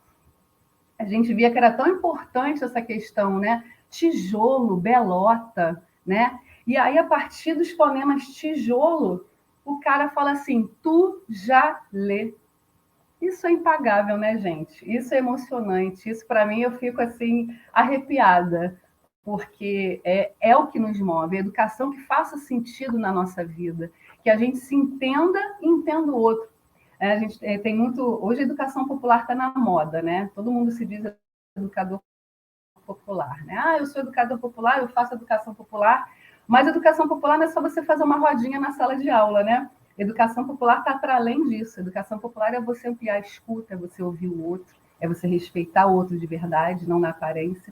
a gente via que era tão importante essa questão, né? Tijolo, belota, né? E aí, a partir dos fonemas tijolo, o cara fala assim, tu já lê. Isso é impagável, né, gente? Isso é emocionante. Isso, para mim, eu fico assim, arrepiada, porque é o que nos move, a educação que faça sentido na nossa vida, que a gente se entenda e entenda o outro. A gente tem muito... Hoje a educação popular está na moda, né? Todo mundo se diz educador popular, né? Ah, eu sou educador popular, eu faço educação popular, mas educação popular não é só você fazer uma rodinha na sala de aula, né? Educação popular está para além disso. Educação popular é você ampliar a escuta, é você ouvir o outro, é você respeitar o outro de verdade, não na aparência.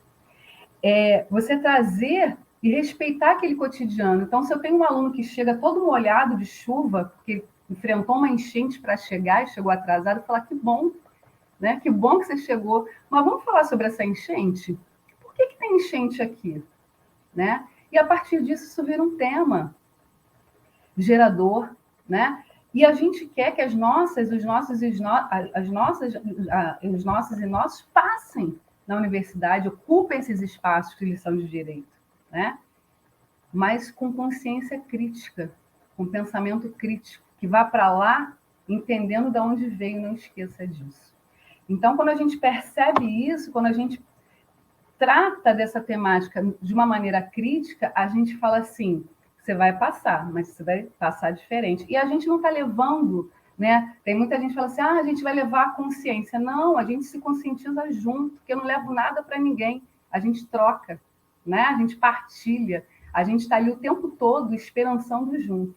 É você trazer e respeitar aquele cotidiano. Então, se eu tenho um aluno que chega todo molhado de chuva, porque enfrentou uma enchente para chegar e chegou atrasado, eu falar, que bom, né? Que bom que você chegou. Mas vamos falar sobre essa enchente? Por que tem enchente aqui? Né? E a partir disso, isso vira um tema gerador, né? E a gente quer que os nossos e nossos passem na universidade, ocupem esses espaços que lhes são de direito, né? Mas com consciência crítica, com pensamento crítico, que vá para lá entendendo de onde veio, não esqueça disso. Então, quando a gente percebe isso, quando a gente trata dessa temática de uma maneira crítica, a gente fala assim, você vai passar, mas você vai passar diferente. E a gente não está levando... Né? Tem muita gente que fala assim, a gente vai levar a consciência. Não, a gente se conscientiza junto, porque eu não levo nada para ninguém. A gente troca, né? A gente partilha, a gente está ali o tempo todo esperançando junto.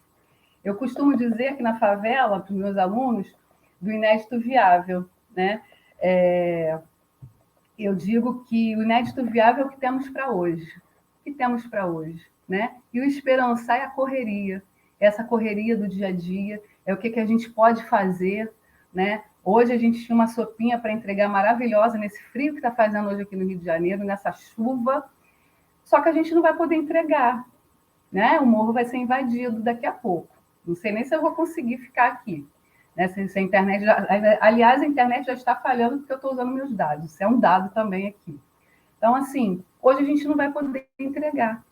Eu costumo dizer que na favela, para os meus alunos, do inédito viável, né? Eu digo que o inédito viável é o que temos para hoje. O que temos para hoje, né? E o esperançar é a correria, essa correria do dia a dia, é o que a gente pode fazer, né? Hoje a gente tinha uma sopinha para entregar maravilhosa nesse frio que está fazendo hoje aqui no Rio de Janeiro, nessa chuva, só que a gente não vai poder entregar, né? O morro vai ser invadido daqui a pouco. Não sei nem se eu vou conseguir ficar aqui, né? Se a internet aliás, a internet já está falhando porque eu estou usando meus dados. Isso é um dado também aqui. Então, assim, hoje a gente não vai poder entregar,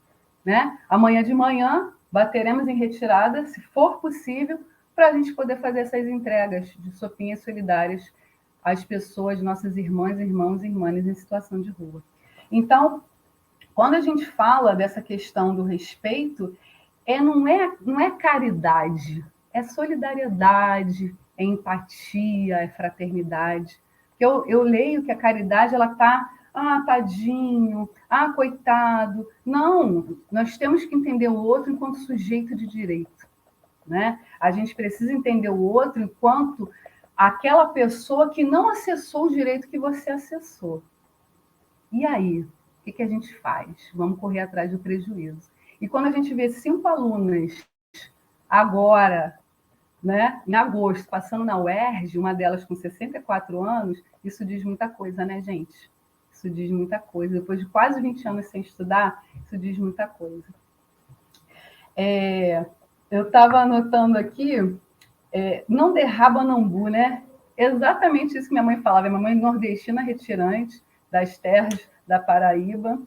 né? Amanhã de manhã bateremos em retirada, se for possível, para a gente poder fazer essas entregas de sopinhas solidárias às pessoas, nossas irmãs, irmãos e irmãs em situação de rua. Então, quando a gente fala dessa questão do respeito, não é caridade, é solidariedade, é empatia, é fraternidade. Eu leio que a caridade ela está, tadinho, coitado. Não, nós temos que entender o outro enquanto sujeito de direito. Né? A gente precisa entender o outro enquanto aquela pessoa que não acessou o direito que você acessou. E aí, o que a gente faz? Vamos correr atrás do prejuízo. E quando a gente vê 5 alunas agora, né, em agosto, passando na UERJ, uma delas com 64 anos, isso diz muita coisa, né, gente? Isso diz muita coisa. Depois de quase 20 anos sem estudar, isso diz muita coisa. Eu estava anotando aqui, não derraba nambu, né? Exatamente isso que minha mãe falava. Minha mãe nordestina retirante das terras da Paraíba.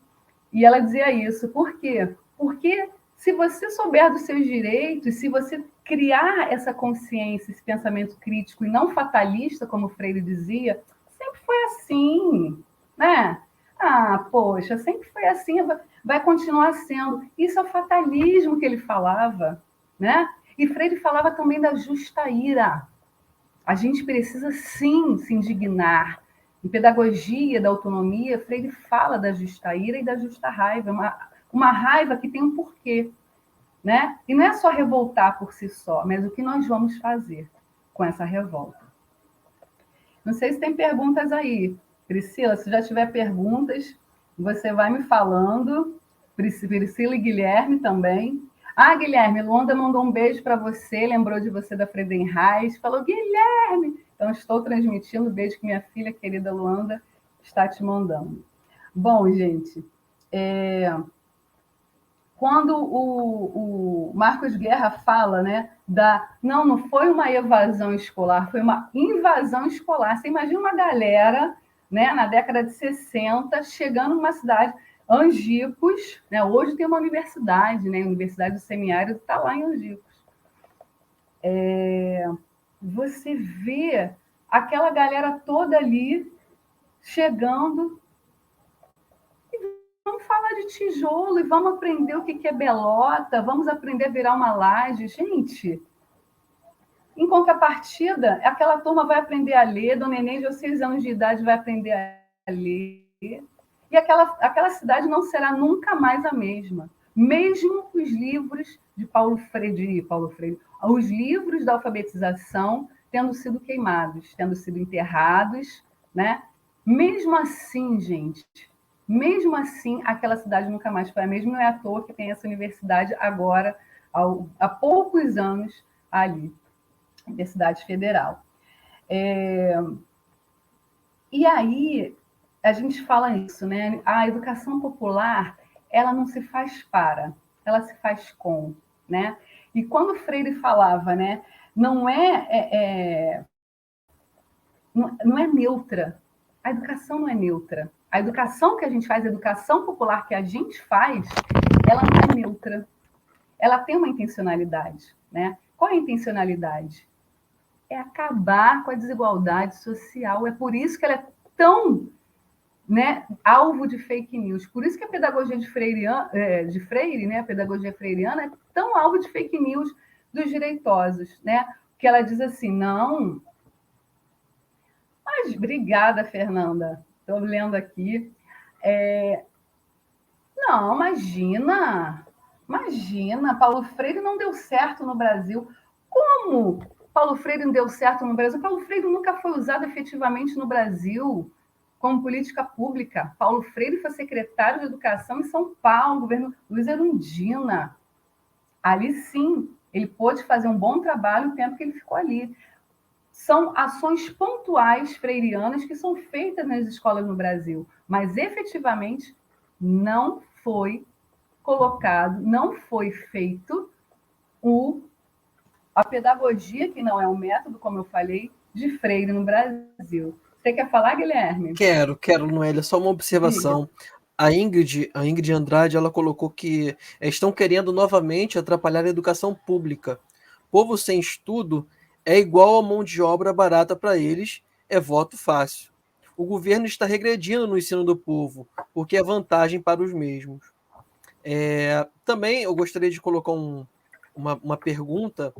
E ela dizia isso. Por quê? Porque se você souber dos seus direitos, se você criar essa consciência, esse pensamento crítico e não fatalista, como o Freire dizia, sempre foi assim, né? Ah, poxa, sempre foi assim, vai continuar sendo. Isso é o fatalismo que ele falava, né? E Freire falava também da justa ira. A gente precisa, sim, se indignar. Em Pedagogia da Autonomia, Freire fala da justa ira e da justa raiva, uma raiva que tem um porquê, né? E não é só revoltar por si só, mas o que nós vamos fazer com essa revolta. Não sei se tem perguntas aí. Priscila, se já tiver perguntas, você vai me falando. Priscila e Guilherme também. Ah, Guilherme, Luanda mandou um beijo para você, lembrou de você da Friedenreich, falou, Guilherme! Então, estou transmitindo o beijo que minha filha querida Luanda está te mandando. Bom, gente, quando o Marcos Guerra fala, né, não foi uma evasão escolar, foi uma invasão escolar. Você imagina uma galera, né, na década de 60, chegando numa cidade, Angicos, né, hoje tem uma universidade, né, a Universidade do Semiárido está lá em Angicos. Você vê aquela galera toda ali chegando. Vamos falar de tijolo e vamos aprender o que é belota, vamos aprender a virar uma laje. Gente, em contrapartida, aquela turma vai aprender a ler, Dona Neném, de 6 anos de idade, vai aprender a ler, e aquela cidade não será nunca mais a mesma. Mesmo os livros de Paulo Freire, os livros da alfabetização tendo sido queimados, tendo sido enterrados, né? Mesmo assim, gente, mesmo assim, aquela cidade nunca mais foi a mesma. Não é à toa que tem essa universidade agora, há poucos anos, ali, Universidade Federal. E aí, a gente fala isso, né? A educação popular, ela não se faz para, ela se faz com, né? E quando Freire falava, né, não é neutra, a educação não é neutra. A educação que a gente faz, a educação popular que a gente faz, ela não é neutra. Ela tem uma intencionalidade, né? Qual é a intencionalidade? É acabar com a desigualdade social. É por isso que ela é tão, né, alvo de fake news. Por isso que a pedagogia de Freire, né, a pedagogia freiriana, é tão alvo de fake news dos direitosos, né? Que ela diz assim, não... Mas, obrigada, Fernanda. Estou lendo aqui. Não, imagina, Paulo Freire não deu certo no Brasil. Como Paulo Freire não deu certo no Brasil? Paulo Freire nunca foi usado efetivamente no Brasil como política pública. Paulo Freire foi secretário de Educação em São Paulo, governo Luiz Erundina. Ali, sim, ele pôde fazer um bom trabalho o tempo que ele ficou ali. São ações pontuais freirianas que são feitas nas escolas no Brasil, mas efetivamente não foi colocado, não foi feito a pedagogia, que não é um método, como eu falei, de Freire no Brasil. Você quer falar, Guilherme? Quero, Noélia, só uma observação. A Ingrid Andrade, ela colocou que estão querendo novamente atrapalhar a educação pública. Povo sem estudo é igual a mão de obra barata para eles, é voto fácil. O governo está regredindo no ensino do povo, porque é vantagem para os mesmos. Também eu gostaria de colocar uma pergunta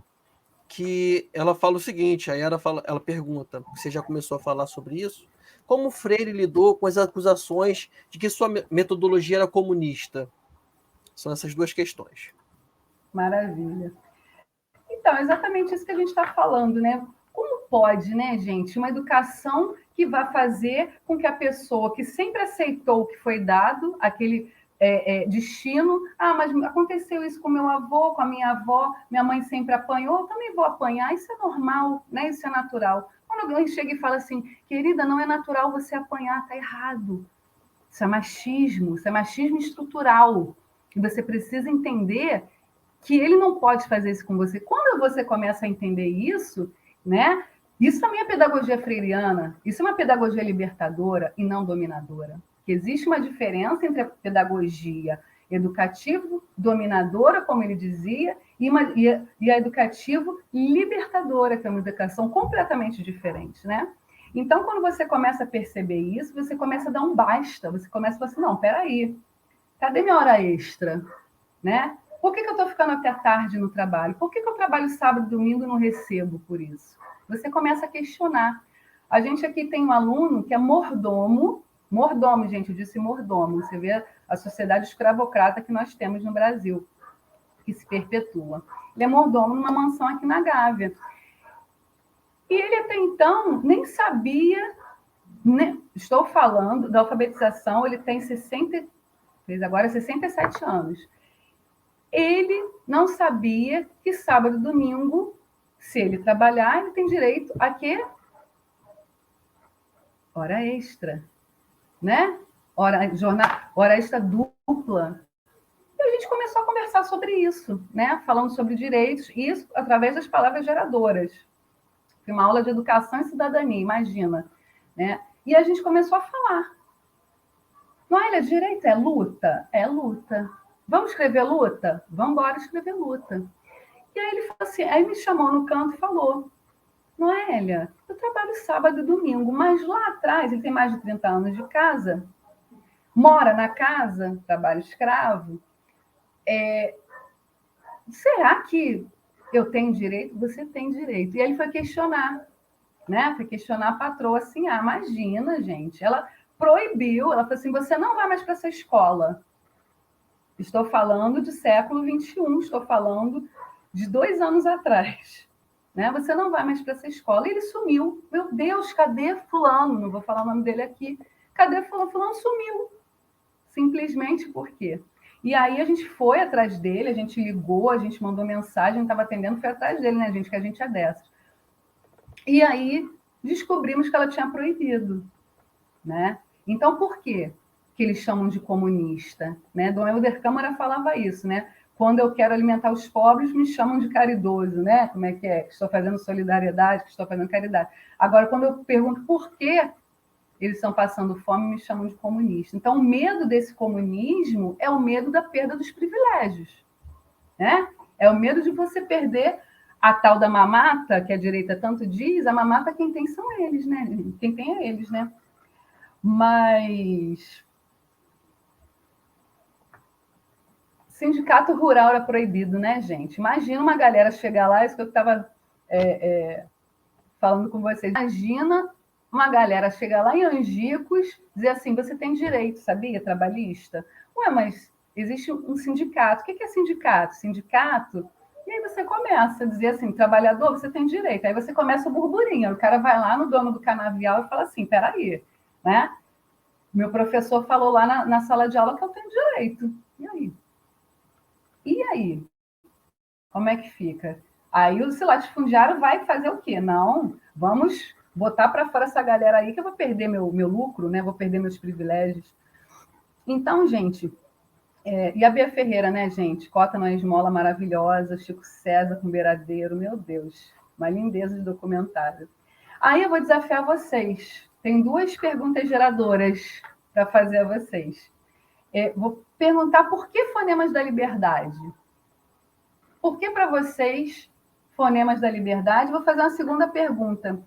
que ela fala o seguinte, ela pergunta, você já começou a falar sobre isso, como Freire lidou com as acusações de que sua metodologia era comunista? São essas duas questões. Maravilha. Então, é exatamente isso que a gente está falando, né? Como pode, né, gente, uma educação que vai fazer com que a pessoa que sempre aceitou o que foi dado, aquele destino, mas aconteceu isso com meu avô, com a minha avó, minha mãe sempre apanhou, eu também vou apanhar, isso é normal, né? Isso é natural. Quando alguém chega e fala assim, querida, não é natural você apanhar, está errado. Isso é machismo estrutural. E você precisa entender que ele não pode fazer isso com você. Quando você começa a entender isso, né? Isso também é pedagogia freiriana, isso é uma pedagogia libertadora e não dominadora. Que existe uma diferença entre a pedagogia educativo-dominadora, como ele dizia, e a educativo-libertadora, que é uma educação completamente diferente, né? Então, quando você começa a perceber isso, você começa a dar um basta, você começa a falar assim, não, peraí, cadê minha hora extra? Né? Por que eu estou ficando até tarde no trabalho? Por que eu trabalho sábado e domingo e não recebo por isso? Você começa a questionar. A gente aqui tem um aluno que é mordomo, gente, eu disse mordomo, você vê a sociedade escravocrata que nós temos no Brasil, que se perpetua. Ele é mordomo numa mansão aqui na Gávea. E ele até então nem sabia, né? Estou falando da alfabetização, ele tem 67 anos. Ele não sabia que sábado e domingo, se ele trabalhar, ele tem direito a quê? Hora extra, né? Hora extra dupla. E a gente começou a conversar sobre isso, né? Falando sobre direitos, isso através das palavras geradoras. Foi uma aula de educação e cidadania, imagina, né? E a gente começou a falar. Olha, direito é luta? É luta. Vamos escrever luta? Vamos embora escrever luta. E aí ele falou assim, aí me chamou no canto e falou, Noélia, eu trabalho sábado e domingo, mas lá atrás, ele tem mais de 30 anos de casa, mora na casa, trabalho escravo, será que eu tenho direito? Você tem direito. E aí ele foi questionar, né? Foi questionar a patroa assim, imagina, gente, ela proibiu, ela falou assim, você não vai mais para essa escola. Estou falando de século XXI, estou falando de 2 anos atrás. Né? Você não vai mais para essa escola. E ele sumiu. Meu Deus, cadê fulano? Não vou falar o nome dele aqui. Cadê fulano? Fulano sumiu. Simplesmente por quê? E aí a gente foi atrás dele, a gente ligou, a gente mandou mensagem, não estava atendendo, foi atrás dele, né, gente? Que a gente é dessas. E aí descobrimos que ela tinha proibido. Né? Então, por quê que eles chamam de comunista? Né? Dom Helder Câmara falava isso, né? Quando eu quero alimentar os pobres, me chamam de caridoso, né? Como é? Que estou fazendo solidariedade, que estou fazendo caridade. Agora, quando eu pergunto por que eles estão passando fome, me chamam de comunista. Então, o medo desse comunismo é o medo da perda dos privilégios, né? É o medo de você perder a tal da mamata, que a direita tanto diz, a mamata quem tem são eles, né? Quem tem é eles, né? Mas sindicato rural era proibido, né, gente? Imagina uma galera chegar lá, isso que eu estava falando com vocês. Imagina uma galera chegar lá em Angicos, dizer assim, você tem direito, sabia, trabalhista? Ué, mas existe um sindicato. O que é sindicato? Sindicato? E aí você começa a dizer assim, trabalhador, você tem direito. Aí você começa o burburinho. O cara vai lá no dono do canavial e fala assim, peraí, né? Meu professor falou lá na sala de aula que eu tenho direito. E aí? E aí? Como é que fica? Aí o latifundiário vai fazer o quê? Não, vamos botar para fora essa galera aí que eu vou perder meu lucro, né? Vou perder meus privilégios. Então, gente, e a Bia Ferreira, né, gente? Cota na esmola maravilhosa, Chico César com Beiradeiro, meu Deus, uma lindeza de documentário. Aí eu vou desafiar vocês. Tem 2 perguntas geradoras para fazer a vocês. Vou perguntar por que fonemas da liberdade? Por que para vocês fonemas da liberdade? Vou fazer uma segunda pergunta.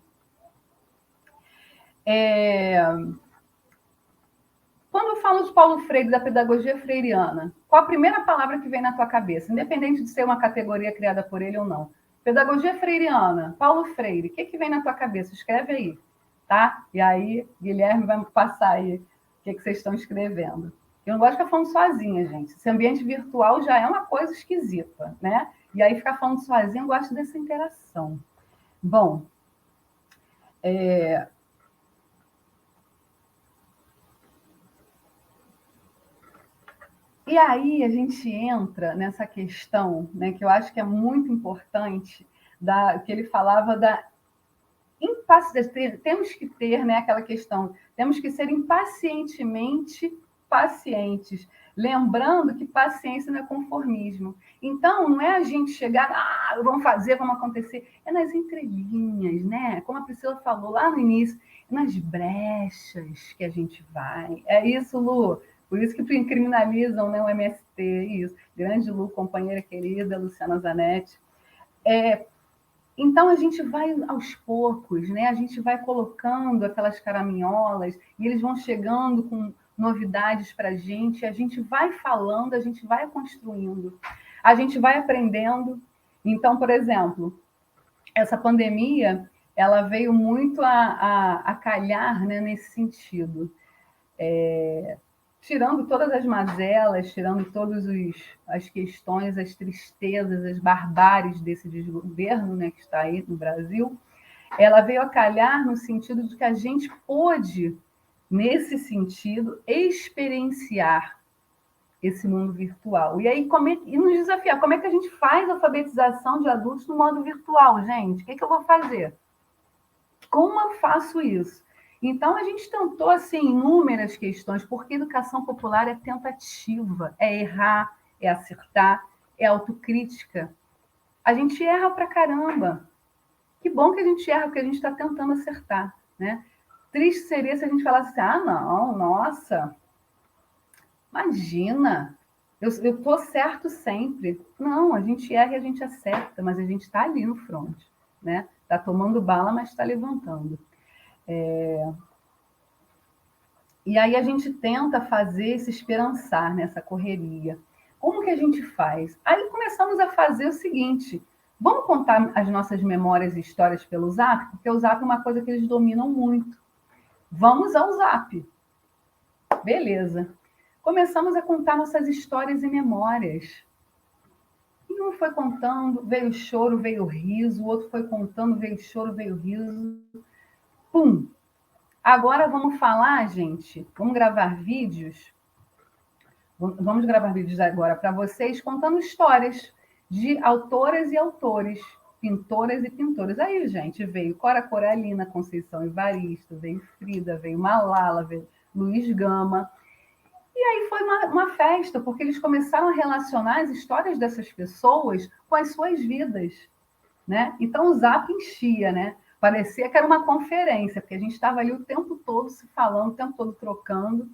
Quando eu falo de Paulo Freire, da pedagogia freiriana, qual a primeira palavra que vem na tua cabeça? Independente de ser uma categoria criada por ele ou não. Pedagogia freiriana, Paulo Freire, o que vem na tua cabeça? Escreve aí, tá? E aí, Guilherme vai me passar aí o que vocês estão escrevendo. Eu não gosto de ficar falando sozinha, gente. Esse ambiente virtual já é uma coisa esquisita, né? E aí, ficar falando sozinha, eu gosto dessa interação. Bom, e aí a gente entra nessa questão, né, que eu acho que é muito importante, que ele falava da impaciência. Temos que ter, né, aquela questão, temos que ser impacientemente pacientes, lembrando que paciência não é conformismo. Então, não é a gente chegar, vamos fazer, vamos acontecer, é nas entrelinhas, né? Como a Priscila falou lá no início, é nas brechas que a gente vai. É isso, Lu. Por isso que criminalizam, né, o MST, isso. Grande Lu, companheira querida, Luciana Zanetti. Então, a gente vai aos poucos, né? A gente vai colocando aquelas caraminholas e eles vão chegando com novidades para a gente vai falando, a gente vai construindo, a gente vai aprendendo. Então, por exemplo, essa pandemia, ela veio muito a calhar, né, nesse sentido. Tirando todas as mazelas, tirando todas as questões, as tristezas, as barbáries desse desgoverno, né, que está aí no Brasil, ela veio a calhar no sentido de que a gente pôde, nesse sentido, experienciar esse mundo virtual. E aí, e nos desafiar, como é que a gente faz a alfabetização de adultos no modo virtual, gente? O que eu vou fazer? Como eu faço isso? Então, a gente tentou, assim, inúmeras questões, porque educação popular é tentativa, é errar, é acertar, é autocrítica. A gente erra pra caramba. Que bom que a gente erra, porque a gente está tentando acertar, né? Triste seria se a gente falasse assim, não, nossa, imagina, eu estou certo sempre. Não, a gente erra e a gente acerta, mas a gente está ali no front, né? Está tomando bala, mas está levantando. E aí a gente tenta fazer se esperançar nessa correria. Como que a gente faz? Aí começamos a fazer o seguinte, vamos contar as nossas memórias e histórias pelo Zap? Porque o Zap é uma coisa que eles dominam muito. Vamos ao Zap. Beleza. Começamos a contar nossas histórias e memórias. E um foi contando, veio choro, veio riso, o outro foi contando, veio choro, veio riso. Pum! Agora vamos falar, gente, vamos gravar vídeos. Vamos gravar vídeos agora para vocês contando histórias de autoras e autores, pintoras e pintores. Aí, gente, veio Cora Coralina, Conceição Evaristo, veio Frida, veio Malala, veio Luiz Gama. E aí foi uma festa, porque eles começaram a relacionar as histórias dessas pessoas com as suas vidas, né? Então o Zap enchia, né? Parecia que era uma conferência, porque a gente estava ali o tempo todo se falando, o tempo todo trocando.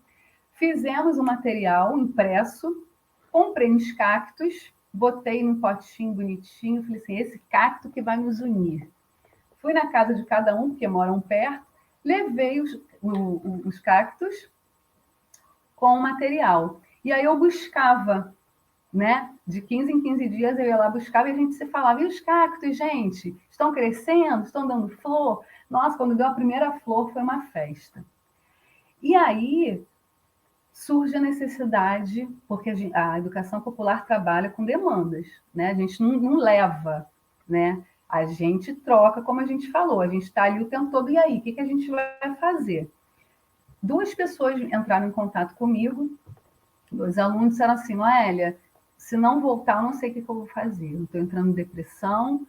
Fizemos o material impresso, comprei uns cactos, botei num potinho bonitinho, falei assim, esse cacto que vai nos unir. Fui na casa de cada um, porque moram perto, levei os cactos com o material. E aí eu buscava, né? De 15 em 15 dias eu ia lá buscar e a gente se falava, e os cactos, gente, estão crescendo? Estão dando flor? Nossa, quando deu a primeira flor foi uma festa. E aí surge a necessidade, porque a educação popular trabalha com demandas, né? A gente não leva, né? A gente troca, como a gente falou, a gente está ali o tempo todo, e aí, o que a gente vai fazer? 2 pessoas entraram em contato comigo, 2 alunos disseram assim, Noélia, se não voltar, eu não sei o que eu vou fazer. Eu estou entrando em depressão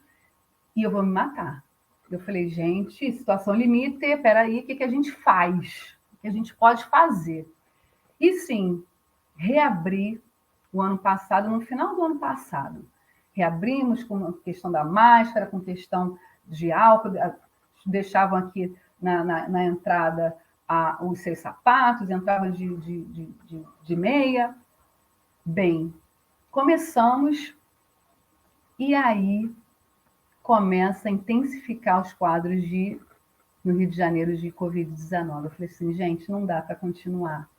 e eu vou me matar. Eu falei, gente, situação limite, peraí, o que a gente faz? O que a gente pode fazer? E sim, reabri o ano passado, no final do ano passado. Reabrimos com a questão da máscara, com questão de álcool, deixavam aqui na entrada os seus sapatos, entravam de meia. Bem, começamos e aí começa a intensificar os quadros no Rio de Janeiro de Covid-19. Eu falei assim, gente, não dá para continuar.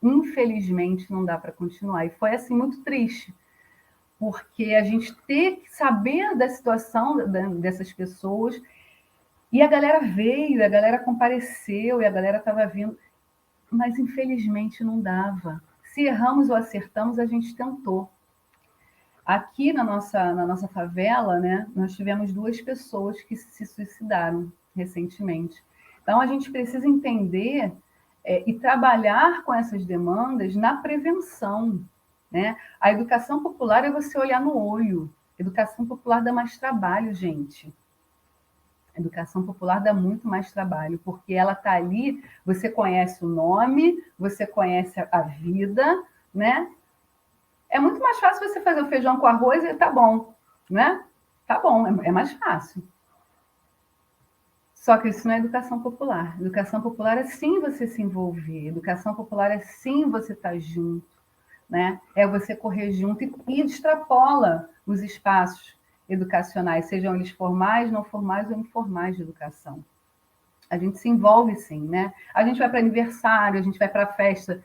Infelizmente, não dá para continuar. E foi assim muito triste, porque a gente ter que saber da situação dessas pessoas, e a galera veio, a galera compareceu, e a galera estava vindo, mas infelizmente não dava. Se erramos ou acertamos, a gente tentou. Aqui na nossa favela, né, nós tivemos 2 pessoas que se suicidaram recentemente. Então, a gente precisa entender e trabalhar com essas demandas na prevenção, né? A educação popular é você olhar no olho. A educação popular dá mais trabalho, gente. A educação popular dá muito mais trabalho, porque ela está ali, você conhece o nome, você conhece a vida, né? É muito mais fácil você fazer o feijão com arroz e tá bom, né? Tá bom, é mais fácil. Só que isso não é educação popular. Educação popular é sim você se envolver. Educação popular é sim você estar junto, né? É você correr junto e extrapola os espaços educacionais, sejam eles formais, não formais ou informais de educação. A gente se envolve sim, né? A gente vai para aniversário, a gente vai para festa,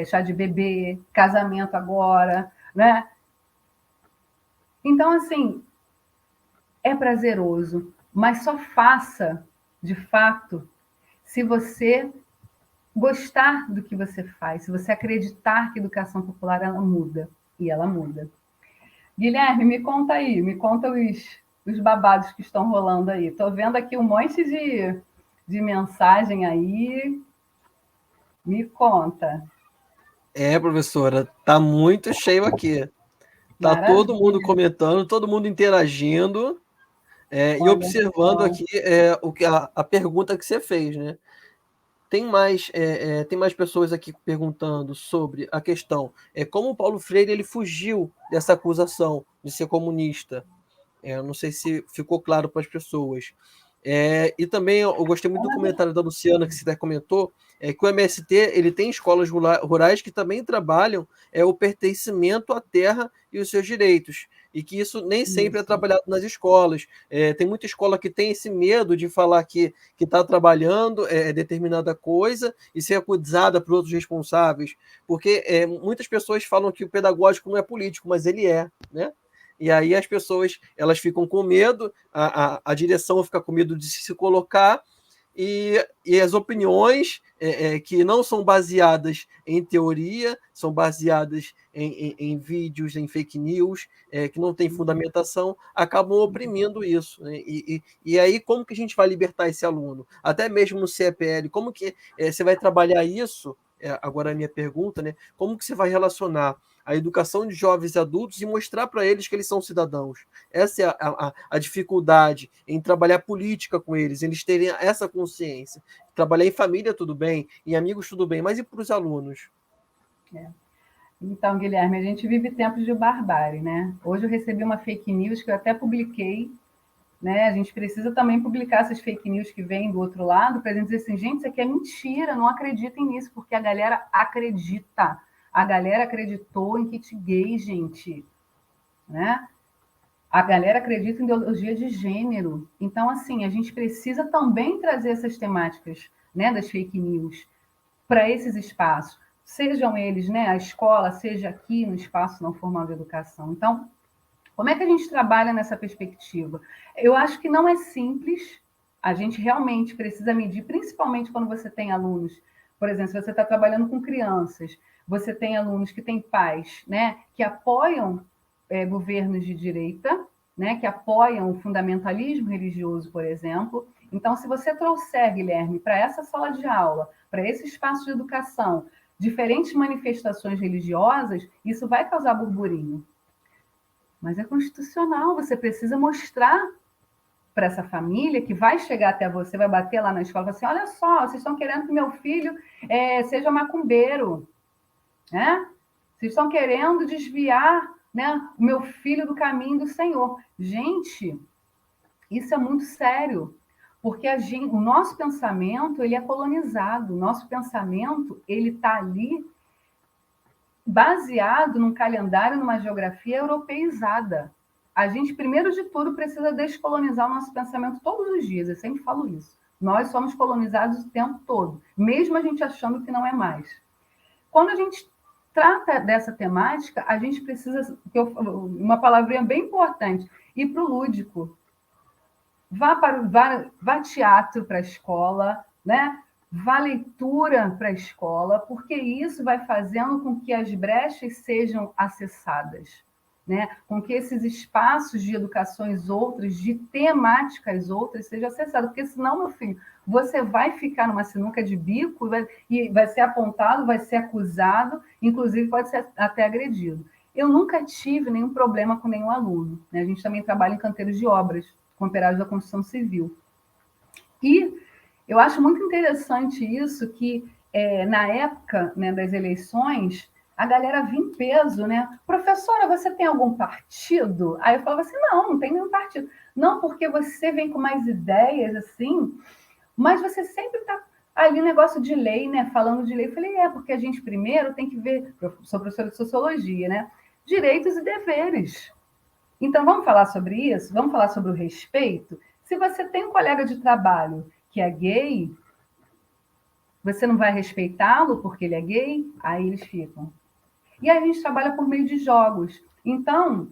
chá de bebê, casamento agora, né? Então, assim, é prazeroso, mas só faça, de fato, se você gostar do que você faz, se você acreditar que a educação popular ela muda, e ela muda. Guilherme, me conta aí, me conta os babados que estão rolando aí. Estou vendo aqui um monte de mensagem aí. Me conta. Professora, tá muito cheio aqui. Tá todo mundo comentando, todo mundo interagindo e observando aqui a pergunta que você fez, né? Tem mais pessoas aqui perguntando sobre a questão como o Paulo Freire ele fugiu dessa acusação de ser comunista. Não sei se ficou claro para as pessoas. E também eu gostei muito do comentário da Luciana, que você até comentou, que o MST ele tem escolas rurais que também trabalham o pertencimento à terra e os seus direitos, e que isso nem sempre é trabalhado nas escolas. Tem muita escola que tem esse medo de falar que está trabalhando determinada coisa e ser acusada por outros responsáveis, porque muitas pessoas falam que o pedagógico não é político, mas ele né? E aí as pessoas elas ficam com medo, a direção fica com medo de se colocar, e as opiniões que não são baseadas em teoria, são baseadas em vídeos, em fake news, que não tem fundamentação, acabam oprimindo isso. Né? E aí como que a gente vai libertar esse aluno? Até mesmo no CEPL, como que você vai trabalhar isso? Agora a minha pergunta, né? Como que você vai relacionar a educação de jovens e adultos e mostrar para eles que eles são cidadãos? Essa é a dificuldade em trabalhar política com eles terem essa consciência. Trabalhar em família, tudo bem, em amigos, tudo bem, mas e para os alunos? Então, Guilherme, a gente vive tempos de barbárie, né? Hoje eu recebi uma fake news que eu até publiquei, né? A gente precisa também publicar essas fake news que vêm do outro lado para a gente dizer assim, gente, isso aqui é mentira, não acreditem nisso, porque a galera acredita. A galera acreditou em kit gay, gente, né? A galera acredita em ideologia de gênero. Então, assim, a gente precisa também trazer essas temáticas, né, das fake news para esses espaços, sejam eles, né, a escola, seja aqui no espaço não formal de educação. Então, como é que a gente trabalha nessa perspectiva? Eu acho que não é simples, a gente realmente precisa medir, principalmente quando você tem alunos, por exemplo, se você está trabalhando com crianças, você tem alunos que têm pais, né, que apoiam governos de direita, né, que apoiam o fundamentalismo religioso, por exemplo. Então, se você trouxer, Guilherme, para essa sala de aula, para esse espaço de educação, diferentes manifestações religiosas, isso vai causar burburinho. Mas é constitucional, você precisa mostrar para essa família que vai chegar até você, vai bater lá na escola e falar assim, olha só, vocês estão querendo que meu filho seja macumbeiro, né? Vocês estão querendo desviar, né, o meu filho do caminho do Senhor. Gente, isso é muito sério, porque o nosso pensamento ele é colonizado, o nosso pensamento ele está ali baseado num calendário, numa geografia europeizada. A gente, primeiro de tudo, precisa descolonizar o nosso pensamento todos os dias, eu sempre falo isso. Nós somos colonizados o tempo todo, mesmo a gente achando que não é mais. Quando a gente trata dessa temática, a gente precisa, uma palavrinha bem importante, ir para o lúdico. Vá teatro para a escola, né? Vá leitura para a escola, porque isso vai fazendo com que as brechas sejam acessadas, né? Com que esses espaços de educações outras, de temáticas outras, sejam acessados. Porque senão, meu filho, você vai ficar numa sinuca de bico e vai ser apontado, vai ser acusado, inclusive pode ser até agredido. Eu nunca tive nenhum problema com nenhum aluno, né? A gente também trabalha em canteiros de obras, com operários da construção civil. E eu acho muito interessante isso, que na época, né, das eleições, a galera vinha em peso, né? Professora, você tem algum partido? Aí eu falava assim, não tem nenhum partido. Não, porque você vem com mais ideias, assim, mas você sempre está ali, negócio de lei, né? Falando de lei. Eu falei, porque a gente primeiro tem que ver, eu sou professora de sociologia, né? Direitos e deveres. Então, vamos falar sobre isso? Vamos falar sobre o respeito? Se você tem um colega de trabalho que é gay, você não vai respeitá-lo porque ele é gay? Aí eles ficam. E aí a gente trabalha por meio de jogos. Então,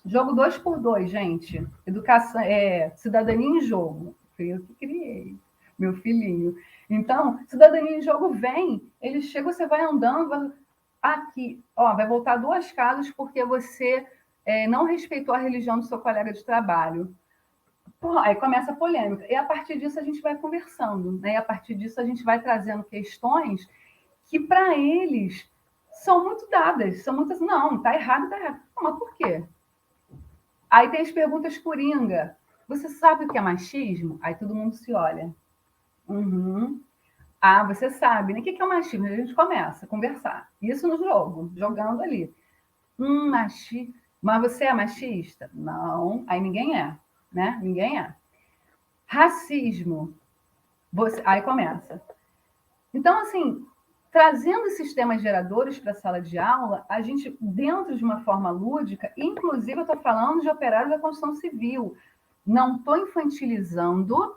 jogo 2x2, gente. Educação, cidadania em jogo. Foi eu que criei, meu filhinho. Então, cidadania em jogo vem, ele chega, você vai andando, aqui, vai voltar 2 casas porque você não respeitou a religião do seu colega de trabalho. Aí começa a polêmica. E a partir disso a gente vai conversando, né? E a partir disso a gente vai trazendo questões que, para eles, são muito dadas. São muitas, não, tá errado, tá errado. Não, mas por quê? Aí tem as perguntas coringa. Você sabe o que é machismo? Aí todo mundo se olha. Uhum. Ah, você sabe, né? O que é o machismo? A gente começa a conversar. Isso no jogo, jogando ali. Machismo. Mas você é machista? Não. Aí ninguém é. Né? Ninguém é. Racismo. Aí começa. Então, assim, trazendo esses temas geradores para a sala de aula, a gente, dentro de uma forma lúdica, inclusive eu estou falando de operários da construção civil, não estou infantilizando,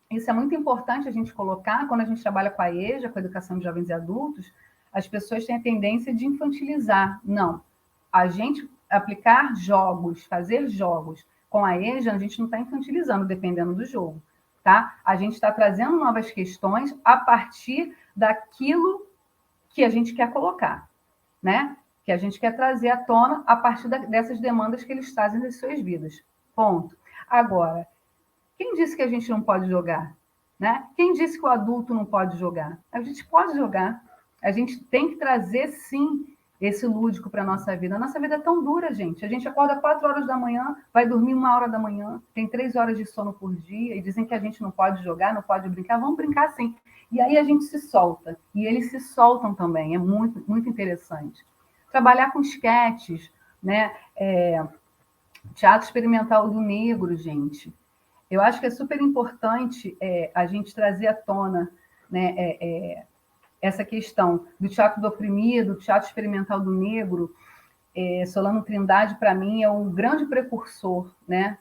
isso é muito importante a gente colocar, quando a gente trabalha com a EJA, com a Educação de Jovens e Adultos, as pessoas têm a tendência de infantilizar. Não. A gente aplicar jogos, fazer jogos, com a EJA, a gente não está infantilizando, dependendo do jogo, tá? A gente está trazendo novas questões a partir daquilo que a gente quer colocar, né? Que a gente quer trazer à tona a partir dessas demandas que eles trazem das suas vidas. Ponto. Agora, quem disse que a gente não pode jogar? Né? Quem disse que o adulto não pode jogar? A gente pode jogar. A gente tem que trazer, sim, esse lúdico para a nossa vida. A nossa vida é tão dura, gente. A gente acorda 4 horas da manhã, vai dormir 1 hora da manhã, tem 3 horas de sono por dia, e dizem que a gente não pode jogar, não pode brincar. Vamos brincar sim. E aí a gente se solta. E eles se soltam também. É muito, muito interessante. Trabalhar com esquetes, né? Teatro experimental do negro, gente. Eu acho que é super importante a gente trazer à tona, né, essa questão do teatro do oprimido, teatro experimental do negro. Solano Trindade, para mim, é um grande precursor, né,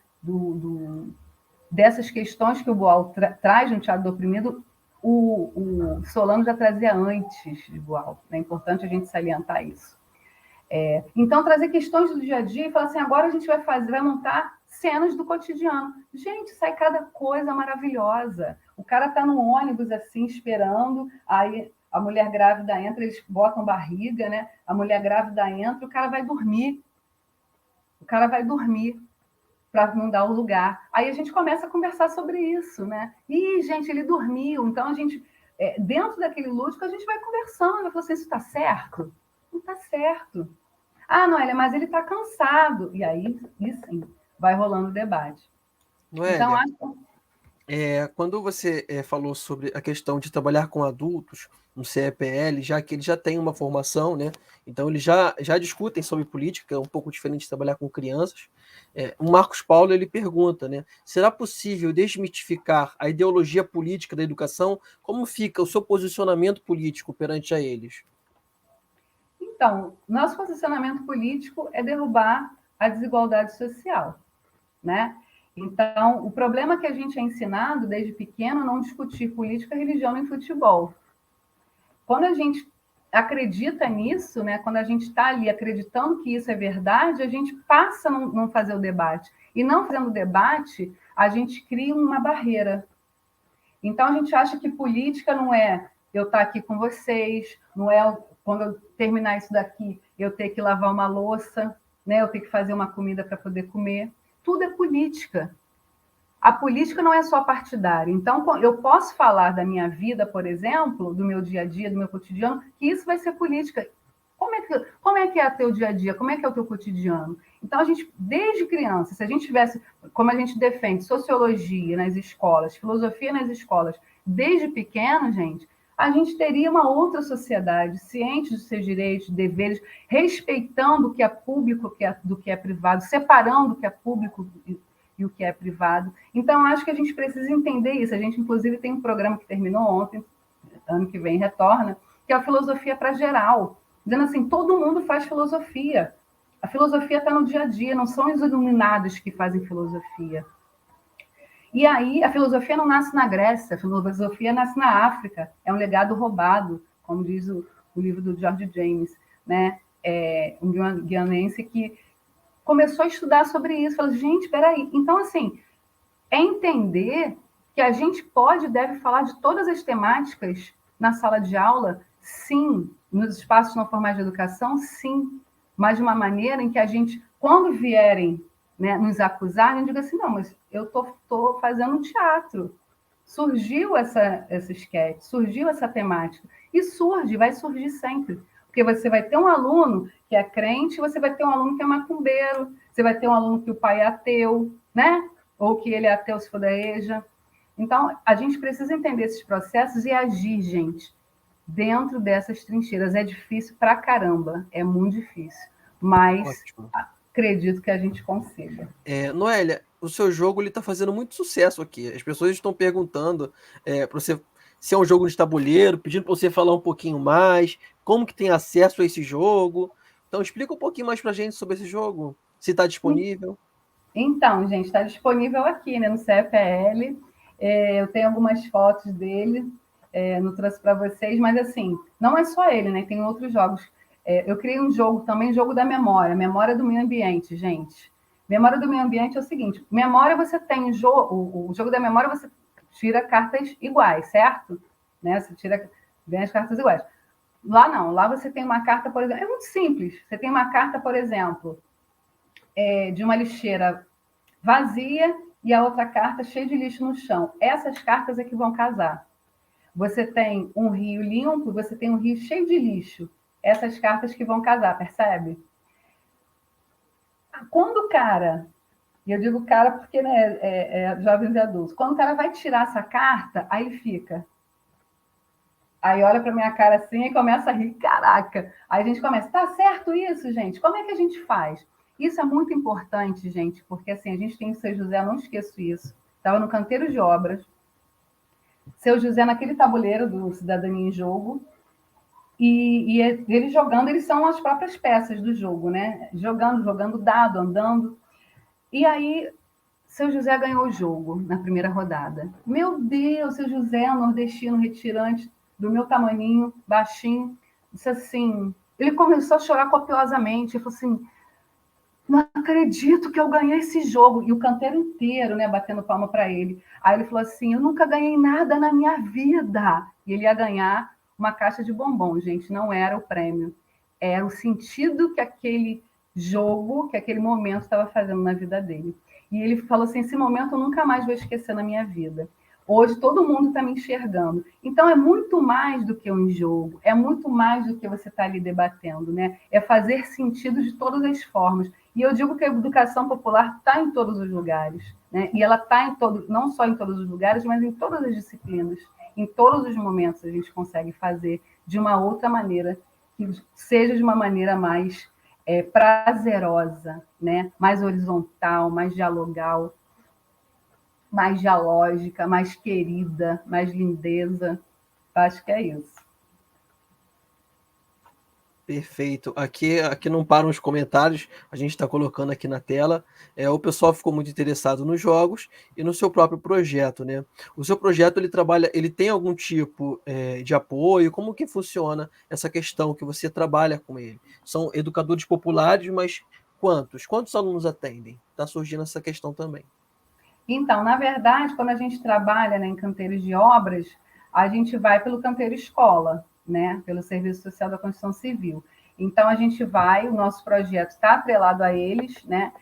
dessas questões que o Boal traz no teatro do oprimido. O Solano já trazia antes de Boal. É importante a gente salientar isso. Então, trazer questões do dia a dia e falar assim, agora a gente vai montar cenas do cotidiano. Gente, sai cada coisa maravilhosa. O cara está no ônibus, assim, esperando, aí a mulher grávida entra, eles botam barriga, né? A mulher grávida entra, o cara vai dormir. O cara vai dormir para não dar o lugar. Aí a gente começa a conversar sobre isso, né? Ih, gente, ele dormiu. Então, a gente, dentro daquele lúdico, a gente vai conversando. Vai falar assim, isso está certo? Não está certo. Ah, Noélia, mas ele está cansado. E aí, sim, vai rolando o debate. Noélia, então, acho... quando você falou sobre a questão de trabalhar com adultos no CEPL, já que eles já têm uma formação, né? Então eles já discutem sobre política, é um pouco diferente de trabalhar com crianças. O Marcos Paulo ele pergunta, né? Será possível desmitificar a ideologia política da educação? Como fica o seu posicionamento político perante a eles? Então, nosso posicionamento político é derrubar a desigualdade social, né? Então, o problema que a gente é ensinado desde pequeno é não discutir política, religião e futebol. Quando a gente acredita nisso, né, quando a gente está ali acreditando que isso é verdade, a gente passa a não fazer o debate. E não fazendo o debate, a gente cria uma barreira. Então, a gente acha que política não é eu estar aqui com vocês, não é quando eu terminar isso daqui, eu ter que lavar uma louça, né, eu ter que fazer uma comida para poder comer. Tudo é política. A política não é só partidária. Então, eu posso falar da minha vida, por exemplo, do meu dia a dia, do meu cotidiano, que isso vai ser política. Como é que é o teu dia a dia? Como é que é o teu cotidiano? Então, a gente, desde criança, se a gente tivesse, como a gente defende, sociologia nas escolas, filosofia nas escolas, desde pequeno, gente, a gente teria uma outra sociedade, ciente dos seus direitos, deveres, respeitando o que é público do que é privado, separando o que é público e o que é privado. Então, acho que a gente precisa entender isso. A gente, inclusive, tem um programa que terminou ontem, ano que vem retorna, que é a filosofia para geral, dizendo assim, todo mundo faz filosofia. A filosofia está no dia a dia, não são os iluminados que fazem filosofia. E aí, a filosofia não nasce na Grécia, a filosofia nasce na África, é um legado roubado, como diz o livro do George James, né? Um guianense que começou a estudar sobre isso, falou, gente, peraí. Então, assim, é entender que a gente pode e deve falar de todas as temáticas na sala de aula, sim, nos espaços não formais de educação, sim, mas de uma maneira em que a gente, quando vierem, né, nos acusar, a gente diga assim, não, mas eu estou fazendo um teatro. Surgiu essa sketch, surgiu essa temática. E vai surgir sempre. Porque você vai ter um aluno que é crente, você vai ter um aluno que é macumbeiro, você vai ter um aluno que o pai é ateu, né? Ou que ele é ateu se for da EJA. Então, a gente precisa entender esses processos e agir, gente, dentro dessas trincheiras. É difícil pra caramba, é muito difícil. Mas Ótimo. Acredito que a gente consiga. Noélia, o seu jogo está fazendo muito sucesso aqui. As pessoas estão perguntando para você se é um jogo de tabuleiro, pedindo para você falar um pouquinho mais, como que tem acesso a esse jogo. Então, explica um pouquinho mais para a gente sobre esse jogo, se está disponível. Então, gente, está disponível aqui, né, no CFL. Eu tenho algumas fotos dele, não trouxe para vocês, mas assim, não é só ele, né? Tem outros jogos. Eu criei um jogo também, jogo da memória do meio ambiente, gente. Memória do meio ambiente é o seguinte: memória, você tem o jogo da memória, você tira cartas iguais, certo? Né? Você vem as cartas iguais. Lá não, lá você tem uma carta, por exemplo, é muito simples. Você tem uma carta, por exemplo, de uma lixeira vazia e a outra carta cheia de lixo no chão. Essas cartas é que vão casar. Você tem um rio limpo, você tem um rio cheio de lixo. Essas cartas que vão casar, percebe? Quando o cara, e eu digo cara porque, né, jovens e adultos, quando o cara vai tirar essa carta, aí ele fica. Aí olha para minha cara assim e começa a rir, caraca. Aí a gente começa, tá certo isso, gente? Como é que a gente faz? Isso é muito importante, gente, porque assim, a gente tem o Seu José, eu não esqueço isso. Estava no canteiro de obras, Seu José naquele tabuleiro do Cidadania em Jogo, e eles jogando, eles são as próprias peças do jogo, né? Jogando dado, andando. E aí, Seu José ganhou o jogo na primeira rodada. Meu Deus, Seu José, um nordestino retirante, do meu tamaninho, baixinho, disse assim, ele começou a chorar copiosamente, ele falou assim, não acredito que eu ganhei esse jogo. E o canteiro inteiro, né, batendo palma para ele. Aí ele falou assim, eu nunca ganhei nada na minha vida. E ele ia ganhar uma caixa de bombom, gente, não era o prêmio. Era o sentido que aquele jogo, que aquele momento estava fazendo na vida dele. E ele falou assim, esse momento eu nunca mais vou esquecer na minha vida. Hoje todo mundo está me enxergando. Então é muito mais do que um jogo, é muito mais do que você está ali debatendo, né? É fazer sentido de todas as formas. E eu digo que a educação popular está em todos os lugares, né? E ela está não só em todos os lugares, mas em todas as disciplinas. Em todos os momentos a gente consegue fazer de uma outra maneira, que seja de uma maneira mais prazerosa, né? Mais horizontal, mais dialogal, mais dialógica, mais querida, mais lindeza. Acho que é isso. Perfeito. Aqui não param os comentários, a gente está colocando aqui na tela. O pessoal ficou muito interessado nos jogos e no seu próprio projeto, né? O seu projeto, ele tem algum tipo de apoio? Como que funciona essa questão que você trabalha com ele? São educadores populares, mas quantos? Quantos alunos atendem? Está surgindo essa questão também. Então, na verdade, quando a gente trabalha, né, em canteiros de obras, a gente vai pelo canteiro escola, né, pelo Serviço Social da Construção Civil. Então, a gente vai, o nosso projeto está atrelado a eles, né,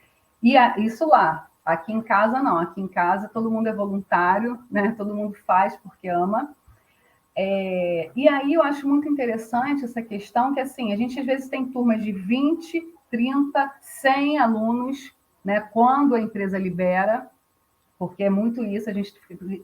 e isso lá. Aqui em casa, não. Aqui em casa, todo mundo é voluntário, né, todo mundo faz porque ama. E aí, eu acho muito interessante essa questão que, assim, a gente, às vezes, tem turmas de 20, 30, 100 alunos, né, quando a empresa libera, porque é muito isso, a gente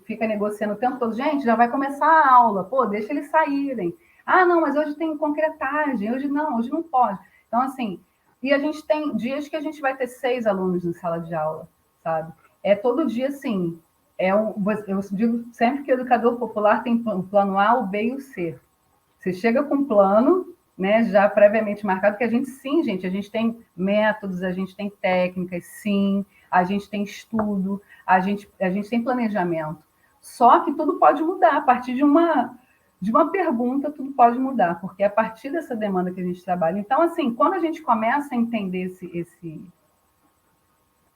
fica negociando o tempo todo. Gente, já vai começar a aula, pô, deixa eles saírem. Ah, não, mas hoje tem concretagem, hoje não pode. Então, assim, e a gente tem dias que a gente vai ter 6 alunos na sala de aula, sabe? Todo dia, assim, eu digo sempre que o educador popular tem plano A, o B e o C. Você chega com um plano, né, já previamente marcado, que a gente, sim, gente, a gente tem métodos, a gente tem técnicas, sim, a gente tem estudo, a gente tem planejamento. Só que tudo pode mudar, a partir de uma pergunta, tudo pode mudar, porque é a partir dessa demanda que a gente trabalha. Então, assim, quando a gente começa a entender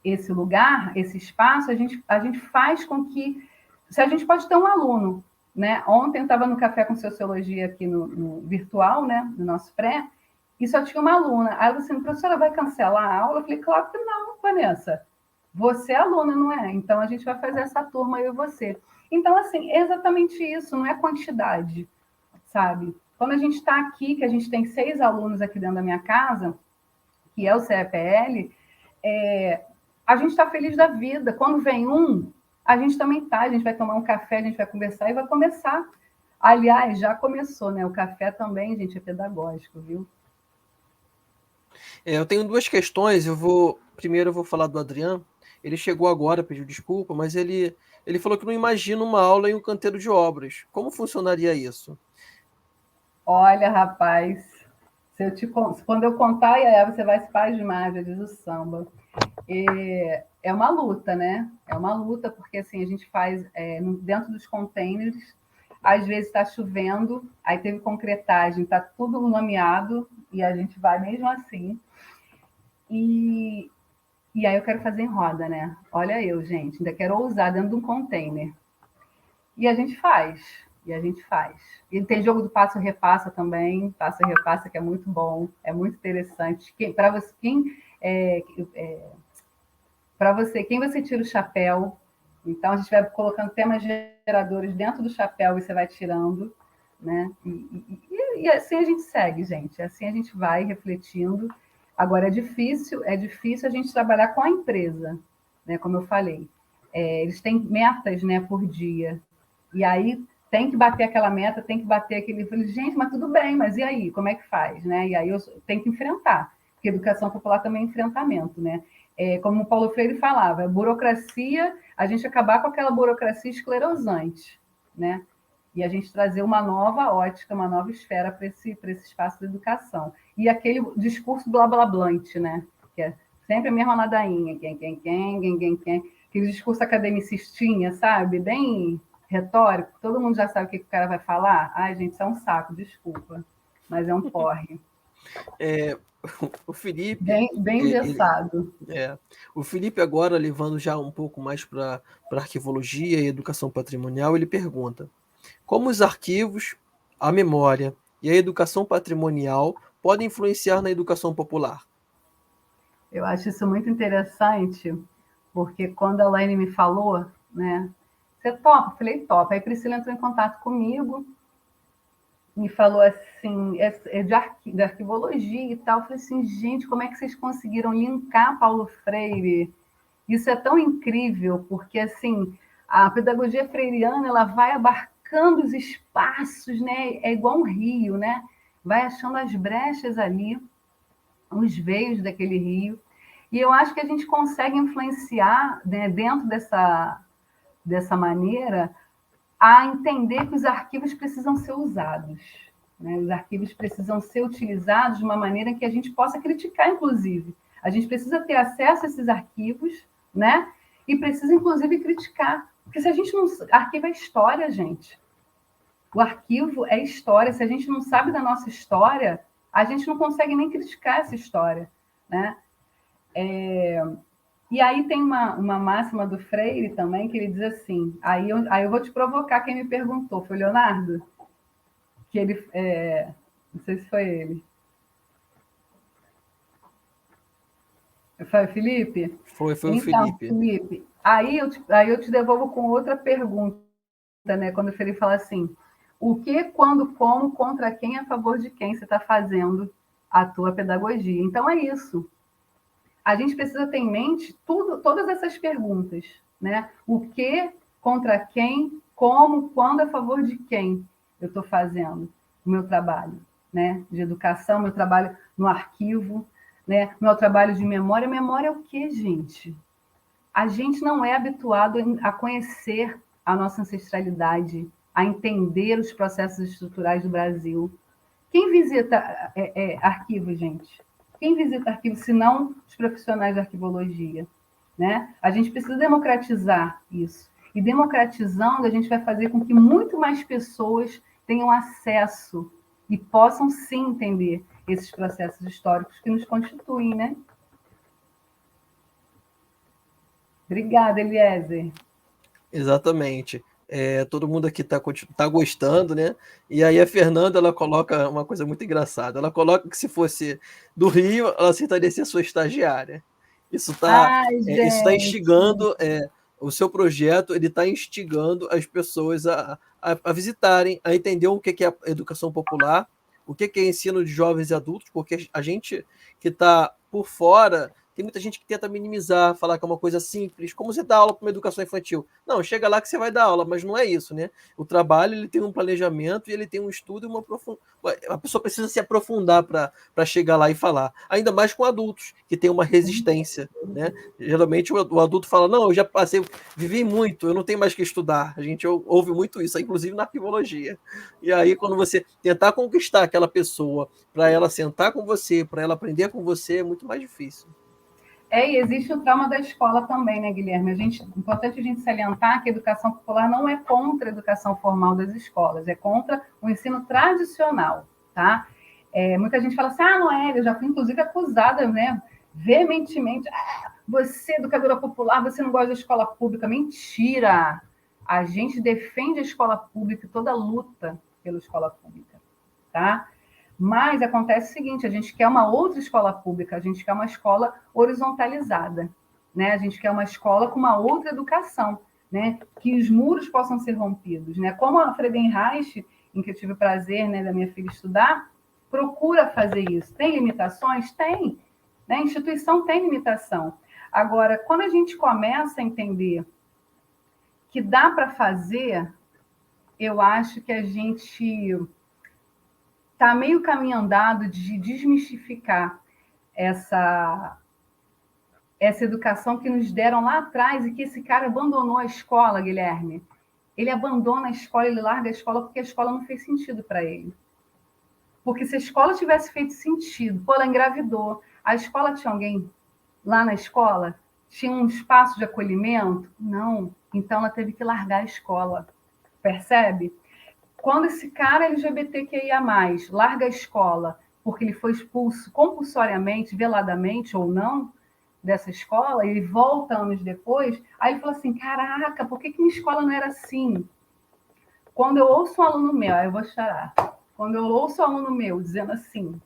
esse lugar, esse espaço, a gente faz com que... Se a gente pode ter um aluno, né? Ontem eu estava no Café com Sociologia aqui no virtual, né? No nosso pré, e só tinha uma aluna. Aí eu falei assim, professora, vai cancelar a aula? Eu falei, claro que não, Vanessa. Você é aluna, não é? Então a gente vai fazer essa turma, eu e você. Então, assim, é exatamente isso, não é quantidade, sabe? Quando a gente está aqui, que a gente tem 6 alunos aqui dentro da minha casa, que é o CEPL, a gente está feliz da vida. Quando vem um, a gente também está, a gente vai tomar um café, a gente vai conversar e vai começar. Aliás, já começou, né? O café também, gente, é pedagógico, viu? Eu tenho 2 questões, primeiro eu vou falar do Adriano. Ele chegou agora, pediu desculpa, mas ele falou que não imagina uma aula em um canteiro de obras. Como funcionaria isso? Olha, rapaz, quando eu contar, você vai se pasmar, já diz o samba. É uma luta, né? É uma luta, porque assim, a gente faz dentro dos containers, às vezes está chovendo, aí teve concretagem, está tudo nomeado, e a gente vai mesmo assim. E aí eu quero fazer em roda, né? Olha eu, gente, ainda quero ousar dentro de um container. E a gente faz. E tem jogo do passo e repassa também, passo e repassa, que é muito bom, é muito interessante. Para você, quem você tira o chapéu? Então, a gente vai colocando temas geradores dentro do chapéu e você vai tirando, né? E assim a gente segue, gente. Assim a gente vai refletindo. Agora, é difícil a gente trabalhar com a empresa, né? Como eu falei. Eles têm metas, né, por dia. E aí tem que bater aquela meta, tem que bater aquele... Eu falei, gente, mas tudo bem, mas e aí? Como é que faz? Né? E aí eu tenho que enfrentar, porque educação popular também é enfrentamento, né? Como o Paulo Freire falava, burocracia, a gente acabar com aquela burocracia esclerosante, né? E a gente trazer uma nova ótica, uma nova esfera para esse espaço da educação. E aquele discurso blá blá blante, né? Que é sempre a mesma ladainha, quem, aquele discurso academicistinha, sabe? Bem retórico, todo mundo já sabe o que o cara vai falar. Ai, gente, isso é um saco, desculpa, mas é um porre. O Felipe... Bem engessado. O Felipe, agora, levando já um pouco mais para arquivologia e educação patrimonial, ele pergunta: como os arquivos, a memória e a educação patrimonial podem influenciar na educação popular? Eu acho isso muito interessante, porque quando a Laine me falou, né, você topa? Eu falei, topa. Aí Priscila entrou em contato comigo, me falou assim, de arquivologia e tal. Eu falei assim, gente, como é que vocês conseguiram linkar Paulo Freire? Isso é tão incrível, porque assim, a pedagogia freiriana, ela vai abarcando os espaços, né? É igual um rio, né? Vai achando as brechas ali, os veios daquele rio. E eu acho que a gente consegue influenciar, né, dentro dessa maneira, a entender que os arquivos precisam ser usados, né? Os arquivos precisam ser utilizados de uma maneira que a gente possa criticar, inclusive. A gente precisa ter acesso a esses arquivos, né? E precisa, inclusive, criticar. Porque se a gente não... Arquivo é história, gente. O arquivo é história. Se a gente não sabe da nossa história, a gente não consegue nem criticar essa história, né? E aí tem uma máxima do Freire também, que ele diz assim, aí eu vou te provocar quem me perguntou, foi o Leonardo? Que ele, não sei se foi ele. Foi o Felipe? Foi então, o Felipe. Felipe, aí eu te devolvo com outra pergunta, né? Quando o Felipe fala assim, o que, quando, como, contra quem, a favor de quem você está fazendo a tua pedagogia? Então é isso. A gente precisa ter em mente todas essas perguntas, né? O que, contra quem, como, quando, a favor de quem eu estou fazendo o meu trabalho, né? De educação, meu trabalho no arquivo, né? Meu trabalho de memória. Memória é o quê, gente? A gente não é habituado a conhecer a nossa ancestralidade, a entender os processos estruturais do Brasil. Quem visita arquivo, gente? Quem visita arquivo, se não os profissionais de arquivologia? Né? A gente precisa democratizar isso. E democratizando, a gente vai fazer com que muito mais pessoas tenham acesso e possam, sim, entender esses processos históricos que nos constituem, né? Obrigada, Eliezer. Exatamente. Todo mundo aqui tá gostando, né? E aí a Fernanda, ela coloca uma coisa muito engraçada. Ela coloca que se fosse do Rio, ela aceitaria ser sua estagiária. Isso está instigando o seu projeto, ele está instigando as pessoas a visitarem, a entender o que é a educação popular, o que é ensino de jovens e adultos, porque a gente que está por fora, tem muita gente que tenta minimizar, falar que é uma coisa simples, como você dá aula para uma educação infantil. Não, chega lá que você vai dar aula, mas não é isso, né? O trabalho, ele tem um planejamento e ele tem um estudo e a pessoa precisa se aprofundar para chegar lá e falar. Ainda mais com adultos, que tem uma resistência, né? Geralmente o adulto fala, não, eu já passei, vivi muito, eu não tenho mais que estudar. A gente ouve muito isso, inclusive na arquivologia. E aí, quando você tentar conquistar aquela pessoa para ela sentar com você, para ela aprender com você, é muito mais difícil. E existe o trauma da escola também, né, Guilherme? Importante a gente salientar que a educação popular não é contra a educação formal das escolas, é contra o ensino tradicional, tá? Muita gente fala assim, Noélia, eu já fui, inclusive, acusada, né, veementemente, você, educadora popular, você não gosta da escola pública. Mentira! A gente defende a escola pública e toda a luta pela escola pública, tá? Mas acontece o seguinte, a gente quer uma outra escola pública, a gente quer uma escola horizontalizada, né? A gente quer uma escola com uma outra educação, né? Que os muros possam ser rompidos, né? Como a Friedenreich, em que eu tive o prazer, né, da minha filha estudar, procura fazer isso. Tem limitações? Tem. Né? A instituição tem limitação. Agora, quando a gente começa a entender que dá para fazer, eu acho que a gente está meio caminho andado de desmistificar essa educação que nos deram lá atrás e que esse cara abandonou a escola, Guilherme. Ele abandona a escola, ele larga a escola porque a escola não fez sentido para ele. Porque se a escola tivesse feito sentido, ela engravidou, a escola tinha alguém lá na escola? Tinha um espaço de acolhimento? Não. Então ela teve que largar a escola. Percebe? Quando esse cara LGBTQIA+, larga a escola porque ele foi expulso compulsoriamente, veladamente ou não, dessa escola, ele volta anos depois, aí ele fala assim, caraca, por que minha escola não era assim? Quando eu ouço um aluno meu, aí eu vou chorar, quando eu ouço um aluno meu dizendo assim,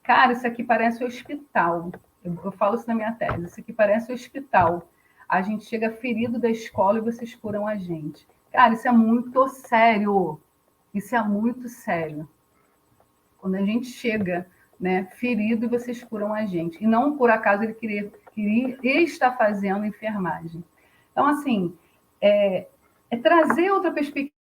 cara, isso aqui parece um hospital, eu falo isso na minha tese, isso aqui parece um hospital, a gente chega ferido da escola e vocês curam a gente. Cara, isso é muito sério. Isso é muito sério. Quando a gente chega, né, ferido e vocês curam a gente. E não por acaso ele queria estar fazendo enfermagem. Então, assim, é trazer outra perspectiva.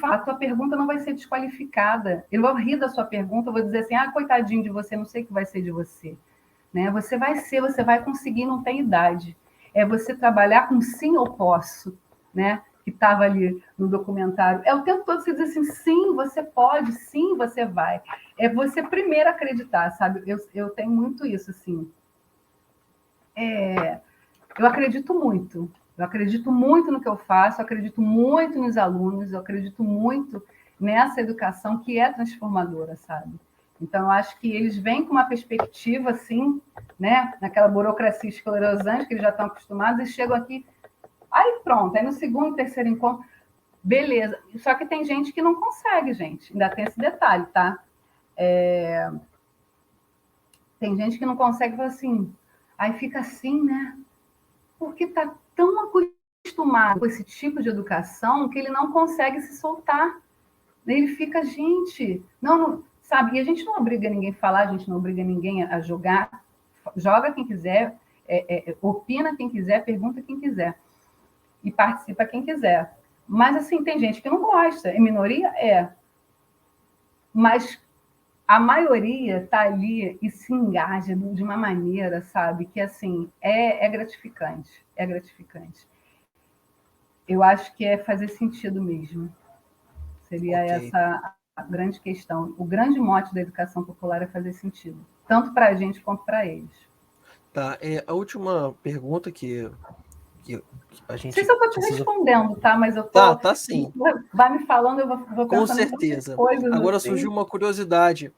A tua pergunta não vai ser desqualificada. Eu vou rir da sua pergunta, eu vou dizer assim, coitadinho de você, não sei o que vai ser de você. Né? Você vai conseguir, não tem idade. É você trabalhar com sim ou posso, né? Que estava ali no documentário. O tempo todo você diz assim, sim, você pode, sim, você vai. É você primeiro acreditar, sabe? Eu tenho muito isso, assim. Eu acredito muito. Eu acredito muito no que eu faço, eu acredito muito nos alunos, eu acredito muito nessa educação que é transformadora, sabe? Então, eu acho que eles vêm com uma perspectiva, assim, né? Naquela burocracia esclerosante que eles já estão acostumados e chegam aqui. Aí pronto, aí no segundo, terceiro encontro, beleza. Só que tem gente que não consegue, gente. Ainda tem esse detalhe, tá? Tem gente que não consegue falar assim, aí fica assim, né? Porque está tão acostumado com esse tipo de educação que ele não consegue se soltar. Ele fica, gente, não, sabe? E a gente não obriga ninguém a falar, a gente não obriga ninguém a jogar. Joga quem quiser, opina quem quiser, pergunta quem quiser. E participa quem quiser. Mas, assim, tem gente que não gosta. É minoria? Mas a maioria está ali e se engaja de uma maneira, sabe? Que, assim, é gratificante. É gratificante. Eu acho que é fazer sentido mesmo. Seria essa grande questão. O grande mote da educação popular é fazer sentido, tanto para a gente quanto para eles. Tá, a última pergunta que a gente... Não sei se eu estou te respondendo, tá? Mas eu tô... Tá sim. Vai me falando, eu vou pensando com certeza. em coisas. Agora assim. surgiu uma curiosidade.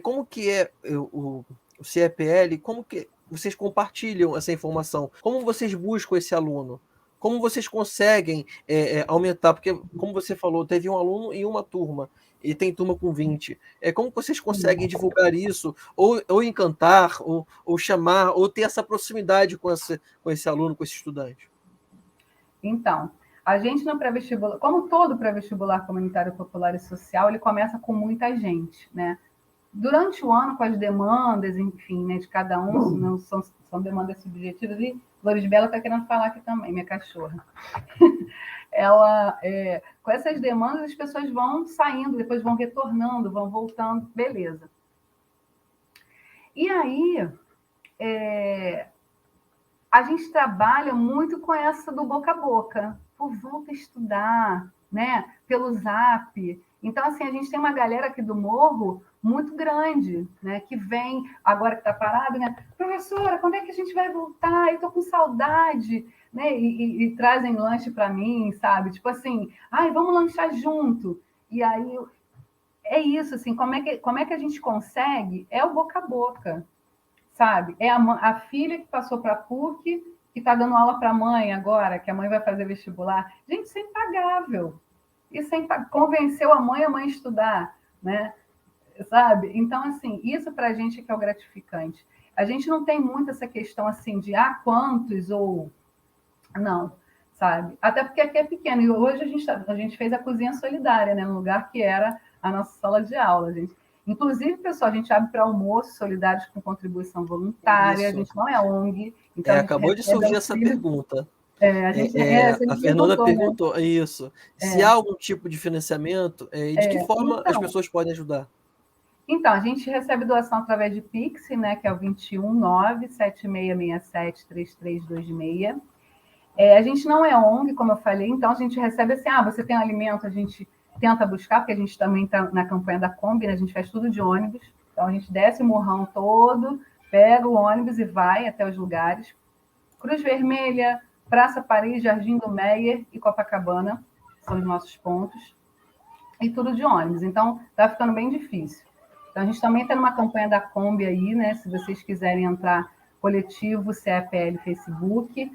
Como que é o CEPL? Como que vocês compartilham essa informação? Como vocês buscam esse aluno? Como vocês conseguem aumentar? Porque, como você falou, teve um aluno em uma turma, e tem turma com 20. Como vocês conseguem divulgar isso? Ou encantar, ou chamar, ou ter essa proximidade com esse aluno, com esse estudante? Então, a gente no pré-vestibular, como todo pré-vestibular comunitário, popular e social, ele começa com muita gente, né? Durante o ano, com as demandas, enfim, né, de cada um, não são demandas subjetivas, e Lorisbela está querendo falar aqui também, minha cachorra. Ela, com essas demandas, as pessoas vão saindo, depois vão retornando, vão voltando, beleza. E aí, a gente trabalha muito com essa do boca a boca. Pô, volta a estudar, né? Pelo Zap. Então, assim, a gente tem uma galera aqui do Morro muito grande, né? Que vem, agora que está parado, né? Professora, quando é que a gente vai voltar? Eu estou com saudade, né? E trazem lanche para mim, sabe? Tipo assim, ai, vamos lanchar junto. E aí, é isso, assim, como é que a gente consegue? É o boca a boca, sabe? É a filha que passou para a PUC, que está dando aula para a mãe agora, que a mãe vai fazer vestibular. Gente, isso é impagável. Isso convenceu a mãe a estudar, né? Sabe? Então, assim, isso para a gente é que é o gratificante. A gente não tem muito essa questão assim de quantos ou não, sabe? Até porque aqui é pequeno. E hoje a gente fez a cozinha solidária, né? No lugar que era a nossa sala de aula, gente. Inclusive, pessoal, a gente abre para almoço solidários com contribuição voluntária. Isso. A gente não é ONG. Então acabou de surgir essa pergunta. A Fernanda perguntou, né? Isso. Se há algum tipo de financiamento, de que forma as pessoas podem ajudar? Então, a gente recebe doação através de Pix, né, que é o 21976673326. A gente não é ONG, como eu falei, então a gente recebe assim, você tem um alimento, a gente tenta buscar, porque a gente também está na campanha da Kombi, né? A gente faz tudo de ônibus, então a gente desce o morrão todo, pega o ônibus e vai até os lugares. Cruz Vermelha, Praça Paris, Jardim do Meier e Copacabana são os nossos pontos, e tudo de ônibus, então está ficando bem difícil. Então a gente também está numa campanha da Kombi aí, né? Se vocês quiserem entrar, coletivo CEPL Facebook,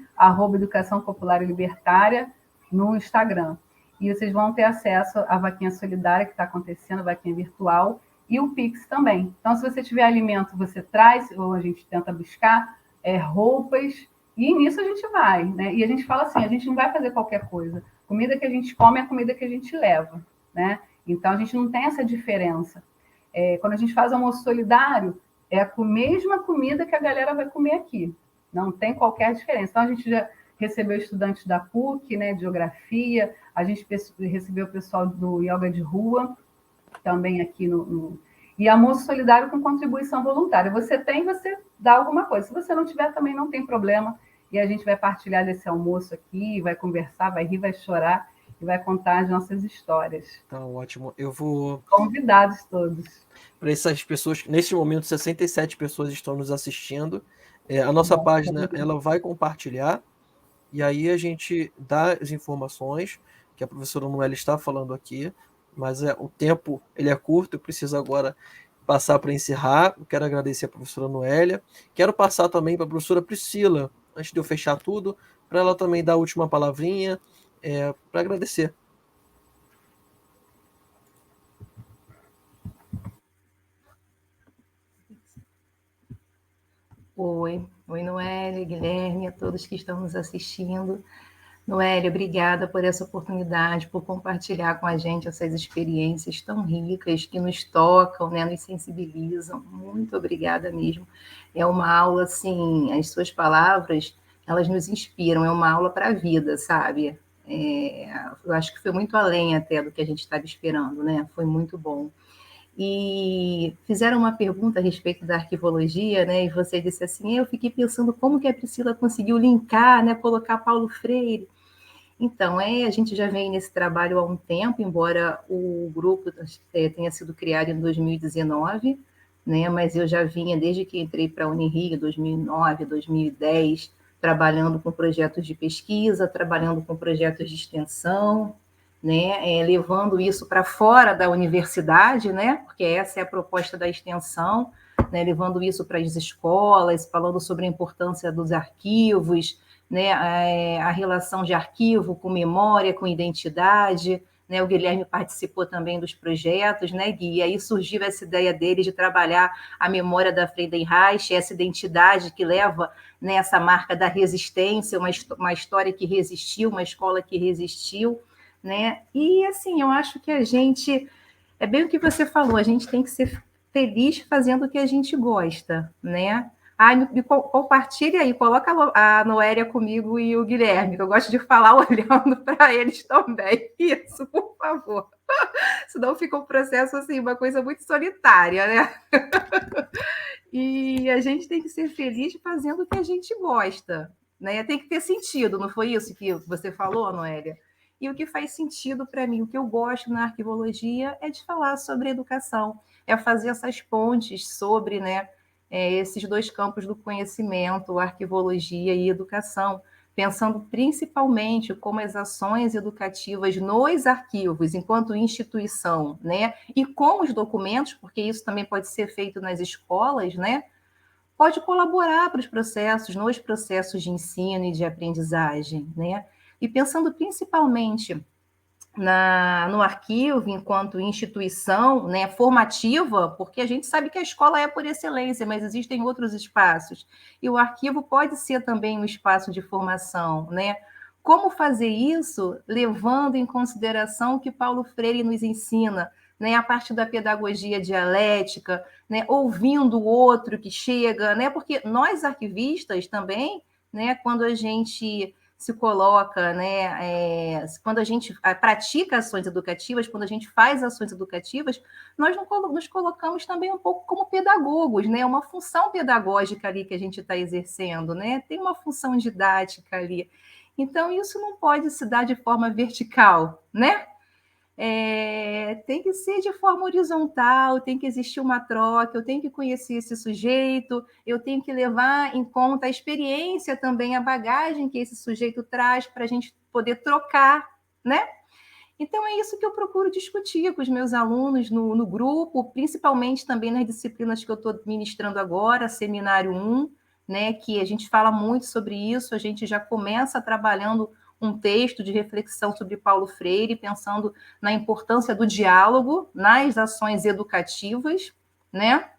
@Educação Popular e Libertária no Instagram. E vocês vão ter acesso à vaquinha solidária que está acontecendo, a vaquinha virtual, e o Pix também. Então, se você tiver alimento, você traz, ou a gente tenta buscar, roupas, e nisso a gente vai, né? E a gente fala assim, a gente não vai fazer qualquer coisa. Comida que a gente come é a comida que a gente leva, né? Então, a gente não tem essa diferença. Quando a gente faz almoço solidário, é a mesma comida que a galera vai comer aqui. Não tem qualquer diferença. Então, a gente já recebeu estudantes da PUC, né, de geografia, a gente recebeu o pessoal do Yoga de Rua, também aqui E almoço solidário com contribuição voluntária. Você tem, você dá alguma coisa. Se você não tiver, também não tem problema. E a gente vai partilhar desse almoço aqui, vai conversar, vai rir, vai chorar e vai contar as nossas histórias. Tá ótimo. Eu vou... Convidados todos. Para essas pessoas, neste momento, 67 pessoas estão nos assistindo. A nossa página, ela vai compartilhar. E aí a gente dá as informações que a professora Noélia está falando aqui, mas o tempo ele é curto, eu preciso agora passar para encerrar. Eu quero agradecer a professora Noélia. Quero passar também para a professora Priscila, antes de eu fechar tudo, para ela também dar a última palavrinha, para agradecer. Oi, Noélia, Guilherme, a todos que estão nos assistindo. Noélia, obrigada por essa oportunidade, por compartilhar com a gente essas experiências tão ricas que nos tocam, né, nos sensibilizam. Muito obrigada mesmo. É uma aula, assim, as suas palavras, elas nos inspiram, é uma aula para a vida, sabe? Eu acho que foi muito além até do que a gente estava esperando, né? Foi muito bom. E fizeram uma pergunta a respeito da arquivologia, né? E você disse assim, eu fiquei pensando como que a Priscila conseguiu linkar, né? Colocar Paulo Freire. Então, a gente já vem nesse trabalho há um tempo, embora o grupo tenha sido criado em 2019, né, mas eu já vinha, desde que entrei para a Unirio, 2009, 2010, trabalhando com projetos de pesquisa, trabalhando com projetos de extensão, né, levando isso para fora da universidade, né, porque essa é a proposta da extensão, né, levando isso para as escolas, falando sobre a importância dos arquivos, né, a relação de arquivo com memória, com identidade, né, o Guilherme participou também dos projetos, né, Gui? E aí surgiu essa ideia dele de trabalhar a memória da Friedenreich, essa identidade que leva, né, essa marca da resistência, uma história que resistiu, uma escola que resistiu, né? E assim, eu acho que a gente, é bem o que você falou, a gente tem que ser feliz fazendo o que a gente gosta, né? Compartilha aí, coloca a Noélia comigo e o Guilherme, que eu gosto de falar olhando para eles também. Isso, por favor. Senão fica um processo assim, uma coisa muito solitária, né? E a gente tem que ser feliz fazendo o que a gente gosta, né? Tem que ter sentido, não foi isso que você falou, Noélia? E o que faz sentido para mim, o que eu gosto na arquivologia é de falar sobre educação, é fazer essas pontes sobre, né, esses dois campos do conhecimento, arquivologia e educação, pensando principalmente como as ações educativas nos arquivos, enquanto instituição, né, e com os documentos, porque isso também pode ser feito nas escolas, né, pode colaborar para os processos, nos processos de ensino e de aprendizagem, né, e pensando principalmente no arquivo, enquanto instituição, né, formativa, porque a gente sabe que a escola é por excelência, mas existem outros espaços, e o arquivo pode ser também um espaço de formação, né? Como fazer isso levando em consideração o que Paulo Freire nos ensina, né, a partir da pedagogia dialética, né, ouvindo o outro que chega, né, porque nós arquivistas também, né, quando a gente se coloca, né, quando a gente pratica ações educativas, quando a gente faz ações educativas, nós nos colocamos também um pouco como pedagogos, né, uma função pedagógica ali que a gente está exercendo, né, tem uma função didática ali. Então, isso não pode se dar de forma vertical, né? Tem que ser de forma horizontal, tem que existir uma troca, eu tenho que conhecer esse sujeito, eu tenho que levar em conta a experiência também, a bagagem que esse sujeito traz para a gente poder trocar, né? Então, é isso que eu procuro discutir com os meus alunos no grupo, principalmente também nas disciplinas que eu estou ministrando agora, Seminário 1, né, que a gente fala muito sobre isso, a gente já começa trabalhando um texto de reflexão sobre Paulo Freire, pensando na importância do diálogo nas ações educativas, né?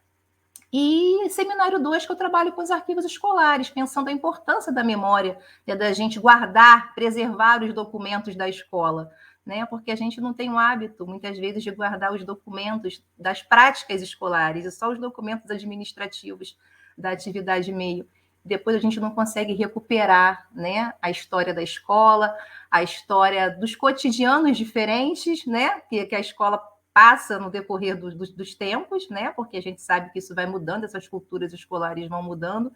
E Seminário 2, que eu trabalho com os arquivos escolares, pensando a importância da memória, né, da gente guardar, preservar os documentos da escola, né? Porque a gente não tem o hábito, muitas vezes, de guardar os documentos das práticas escolares, e só os documentos administrativos da atividade meio. Depois a gente não consegue recuperar, né, a história da escola, a história dos cotidianos diferentes, né, que a escola passa no decorrer dos tempos, né, porque a gente sabe que isso vai mudando, essas culturas escolares vão mudando.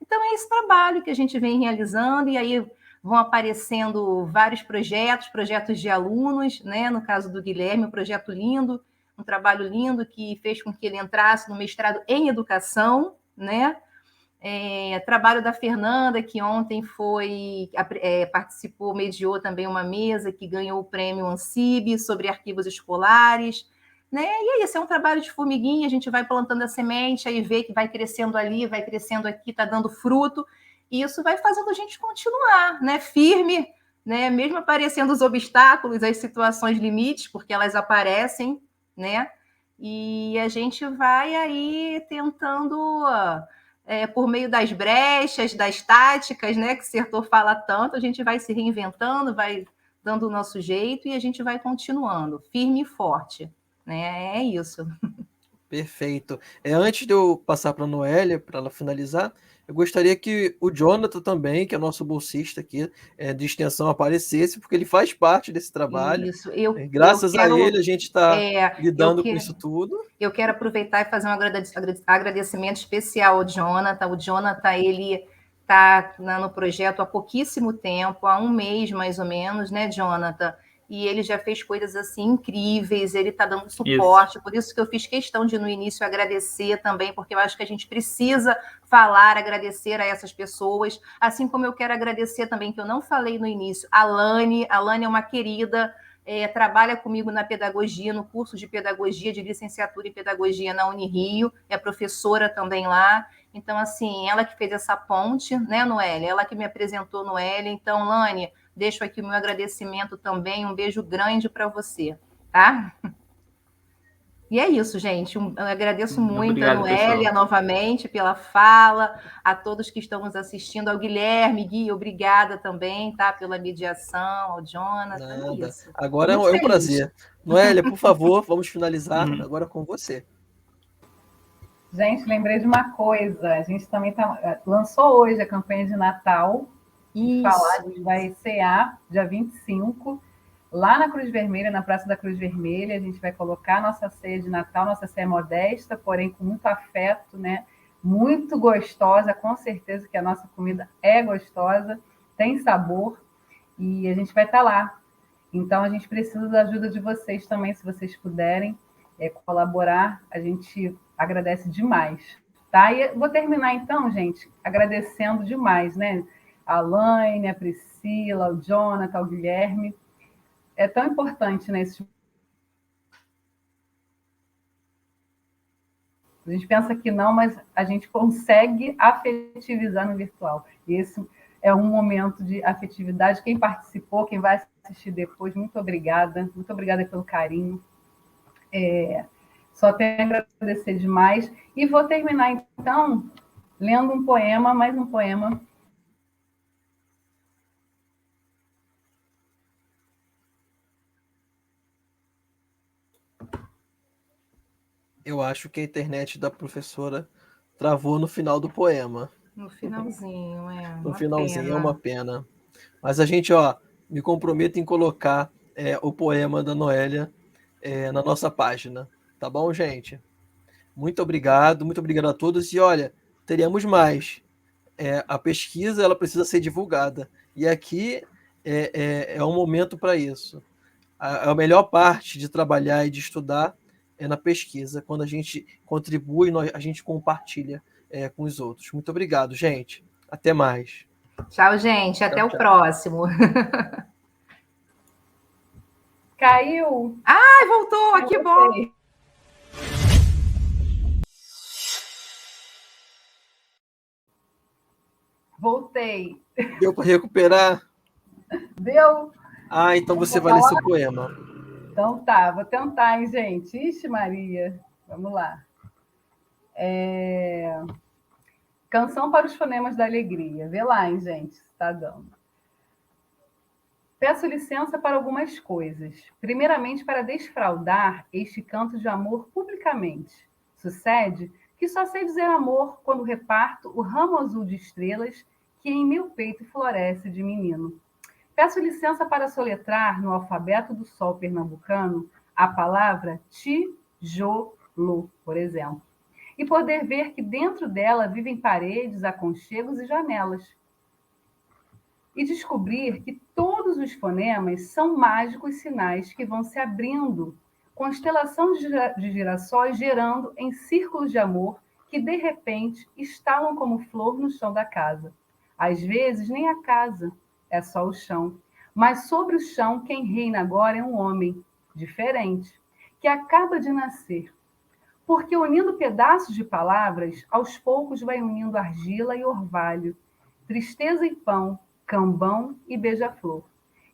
Então, é esse trabalho que a gente vem realizando, e aí vão aparecendo vários projetos de alunos, né, no caso do Guilherme, um projeto lindo, um trabalho lindo que fez com que ele entrasse no mestrado em educação, né, trabalho da Fernanda, que ontem participou, mediou também uma mesa que ganhou o prêmio ANSIB sobre arquivos escolares, né? E aí, esse é um trabalho de formiguinha, a gente vai plantando a semente, aí vê que vai crescendo ali, vai crescendo aqui, está dando fruto, e isso vai fazendo a gente continuar, né? Firme, né? Mesmo aparecendo os obstáculos, as situações limites, porque elas aparecem, né? E a gente vai aí tentando... por meio das brechas, das táticas, né, que o Sertor fala tanto, a gente vai se reinventando, vai dando o nosso jeito e a gente vai continuando, firme e forte, né? É isso. Perfeito. Antes de eu passar para a Noélia, para ela finalizar, eu gostaria que o Jonathan também, que é nosso bolsista aqui de extensão, aparecesse, porque ele faz parte desse trabalho. Isso. Graças a ele, a gente está lidando com isso tudo. Eu quero aproveitar e fazer um agradecimento especial ao Jonathan. O Jonathan, ele está no projeto há pouquíssimo tempo, há um mês mais ou menos, né, Jonathan? E ele já fez coisas assim incríveis, ele está dando suporte, por isso que eu fiz questão de no início agradecer também, porque eu acho que a gente precisa falar, agradecer a essas pessoas, assim como eu quero agradecer também, que eu não falei no início, a Lani é uma querida, trabalha comigo na pedagogia, no curso de pedagogia, de licenciatura em pedagogia na Unirio, é professora também lá. Então, assim, ela que fez essa ponte, né, Noélia? Ela que me apresentou, Noélia. Então, Lani, deixo aqui o meu agradecimento também, um beijo grande para você, tá? E é isso, gente. Eu agradeço muito Obrigado, a Noélia pessoal. novamente pela fala, a todos que estão nos assistindo, ao Guilherme, Gui, obrigada também, tá? Pela mediação, ao Jonathan. É Nada. isso. Agora é Muito um feliz. prazer. Noélia, por favor, vamos finalizar agora com você. Gente, lembrei de uma coisa. A gente também lançou hoje a campanha de Natal. A gente vai cear dia 25, lá na Cruz Vermelha, na Praça da Cruz Vermelha. A gente vai colocar nossa ceia de Natal, nossa ceia modesta, porém com muito afeto, né? Muito gostosa, com certeza que a nossa comida é gostosa, tem sabor, e a gente vai estar lá. Então, a gente precisa da ajuda de vocês também, se vocês puderem colaborar, a gente agradece demais, tá? E vou terminar então, gente, agradecendo demais, né? A Laine, a Priscila, o Jonathan, o Guilherme. É tão importante, né? A gente pensa que não, mas a gente consegue afetivizar no virtual. E esse é um momento de afetividade. Quem participou, quem vai assistir depois, muito obrigada. Muito obrigada pelo carinho. Só tenho a agradecer demais. E vou terminar, então, lendo um poema, mais um poema. Eu acho que a internet da professora travou no final do poema. No finalzinho, No finalzinho, é uma pena. Mas a gente, me comprometo em colocar o poema da Noélia na nossa página. Tá bom, gente? Muito obrigado a todos. E olha, teremos mais. A pesquisa ela precisa ser divulgada. E aqui é um momento para isso. A melhor parte de trabalhar e de estudar é na pesquisa, quando a gente contribui, a gente compartilha com os outros. Muito obrigado, gente. Até mais. Tchau, gente. Até o próximo. Caiu. Ai, voltou. Que bom. Voltei. Deu para recuperar? Deu. Então você vai ler seu poema. Então tá, vou tentar, hein, gente? Ixi, Maria. Vamos lá. Canção para os fonemas da alegria. Vê lá, hein, gente, se está dando. Peço licença para algumas coisas. Primeiramente, para desfraudar este canto de amor publicamente. Sucede que só sei dizer amor quando reparto o ramo azul de estrelas que em meu peito floresce de menino. Peço licença para soletrar no alfabeto do sol pernambucano a palavra tijolo, por exemplo, e poder ver que dentro dela vivem paredes, aconchegos e janelas. E descobrir que todos os fonemas são mágicos sinais que vão se abrindo, constelação de girassóis gerando em círculos de amor que, de repente, estalam como flor no chão da casa. Às vezes, nem a casa, é só o chão. Mas sobre o chão, quem reina agora é um homem, diferente, que acaba de nascer. Porque unindo pedaços de palavras, aos poucos vai unindo argila e orvalho, tristeza e pão, cambão e beija-flor.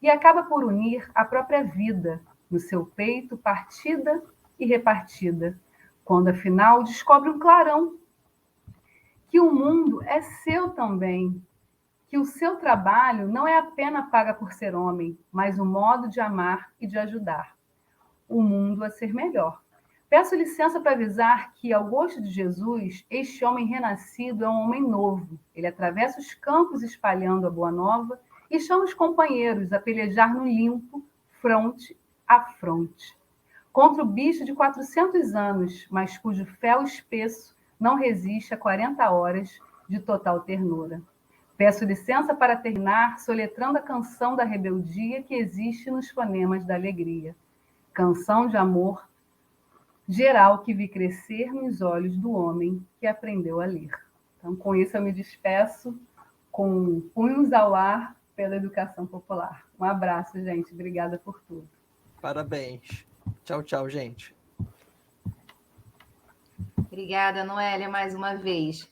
E acaba por unir a própria vida, no seu peito, partida e repartida, quando afinal descobre um clarão, que o mundo é seu também, que o seu trabalho não é apenas paga por ser homem, mas um modo de amar e de ajudar o mundo a ser melhor. Peço licença para avisar que, ao gosto de Jesus, este homem renascido é um homem novo. Ele atravessa os campos espalhando a boa nova e chama os companheiros a pelejar no limpo, fronte a fronte, contra o bicho de 400 anos, mas cujo fel espesso não resiste a 40 horas de total ternura. Peço licença para terminar soletrando a canção da rebeldia que existe nos fonemas da alegria. Canção de amor geral que vi crescer nos olhos do homem que aprendeu a ler. Então, com isso, eu me despeço com punhos ao ar pela educação popular. Um abraço, gente. Obrigada por tudo. Parabéns. Tchau, tchau, gente. Obrigada, Noélia, mais uma vez.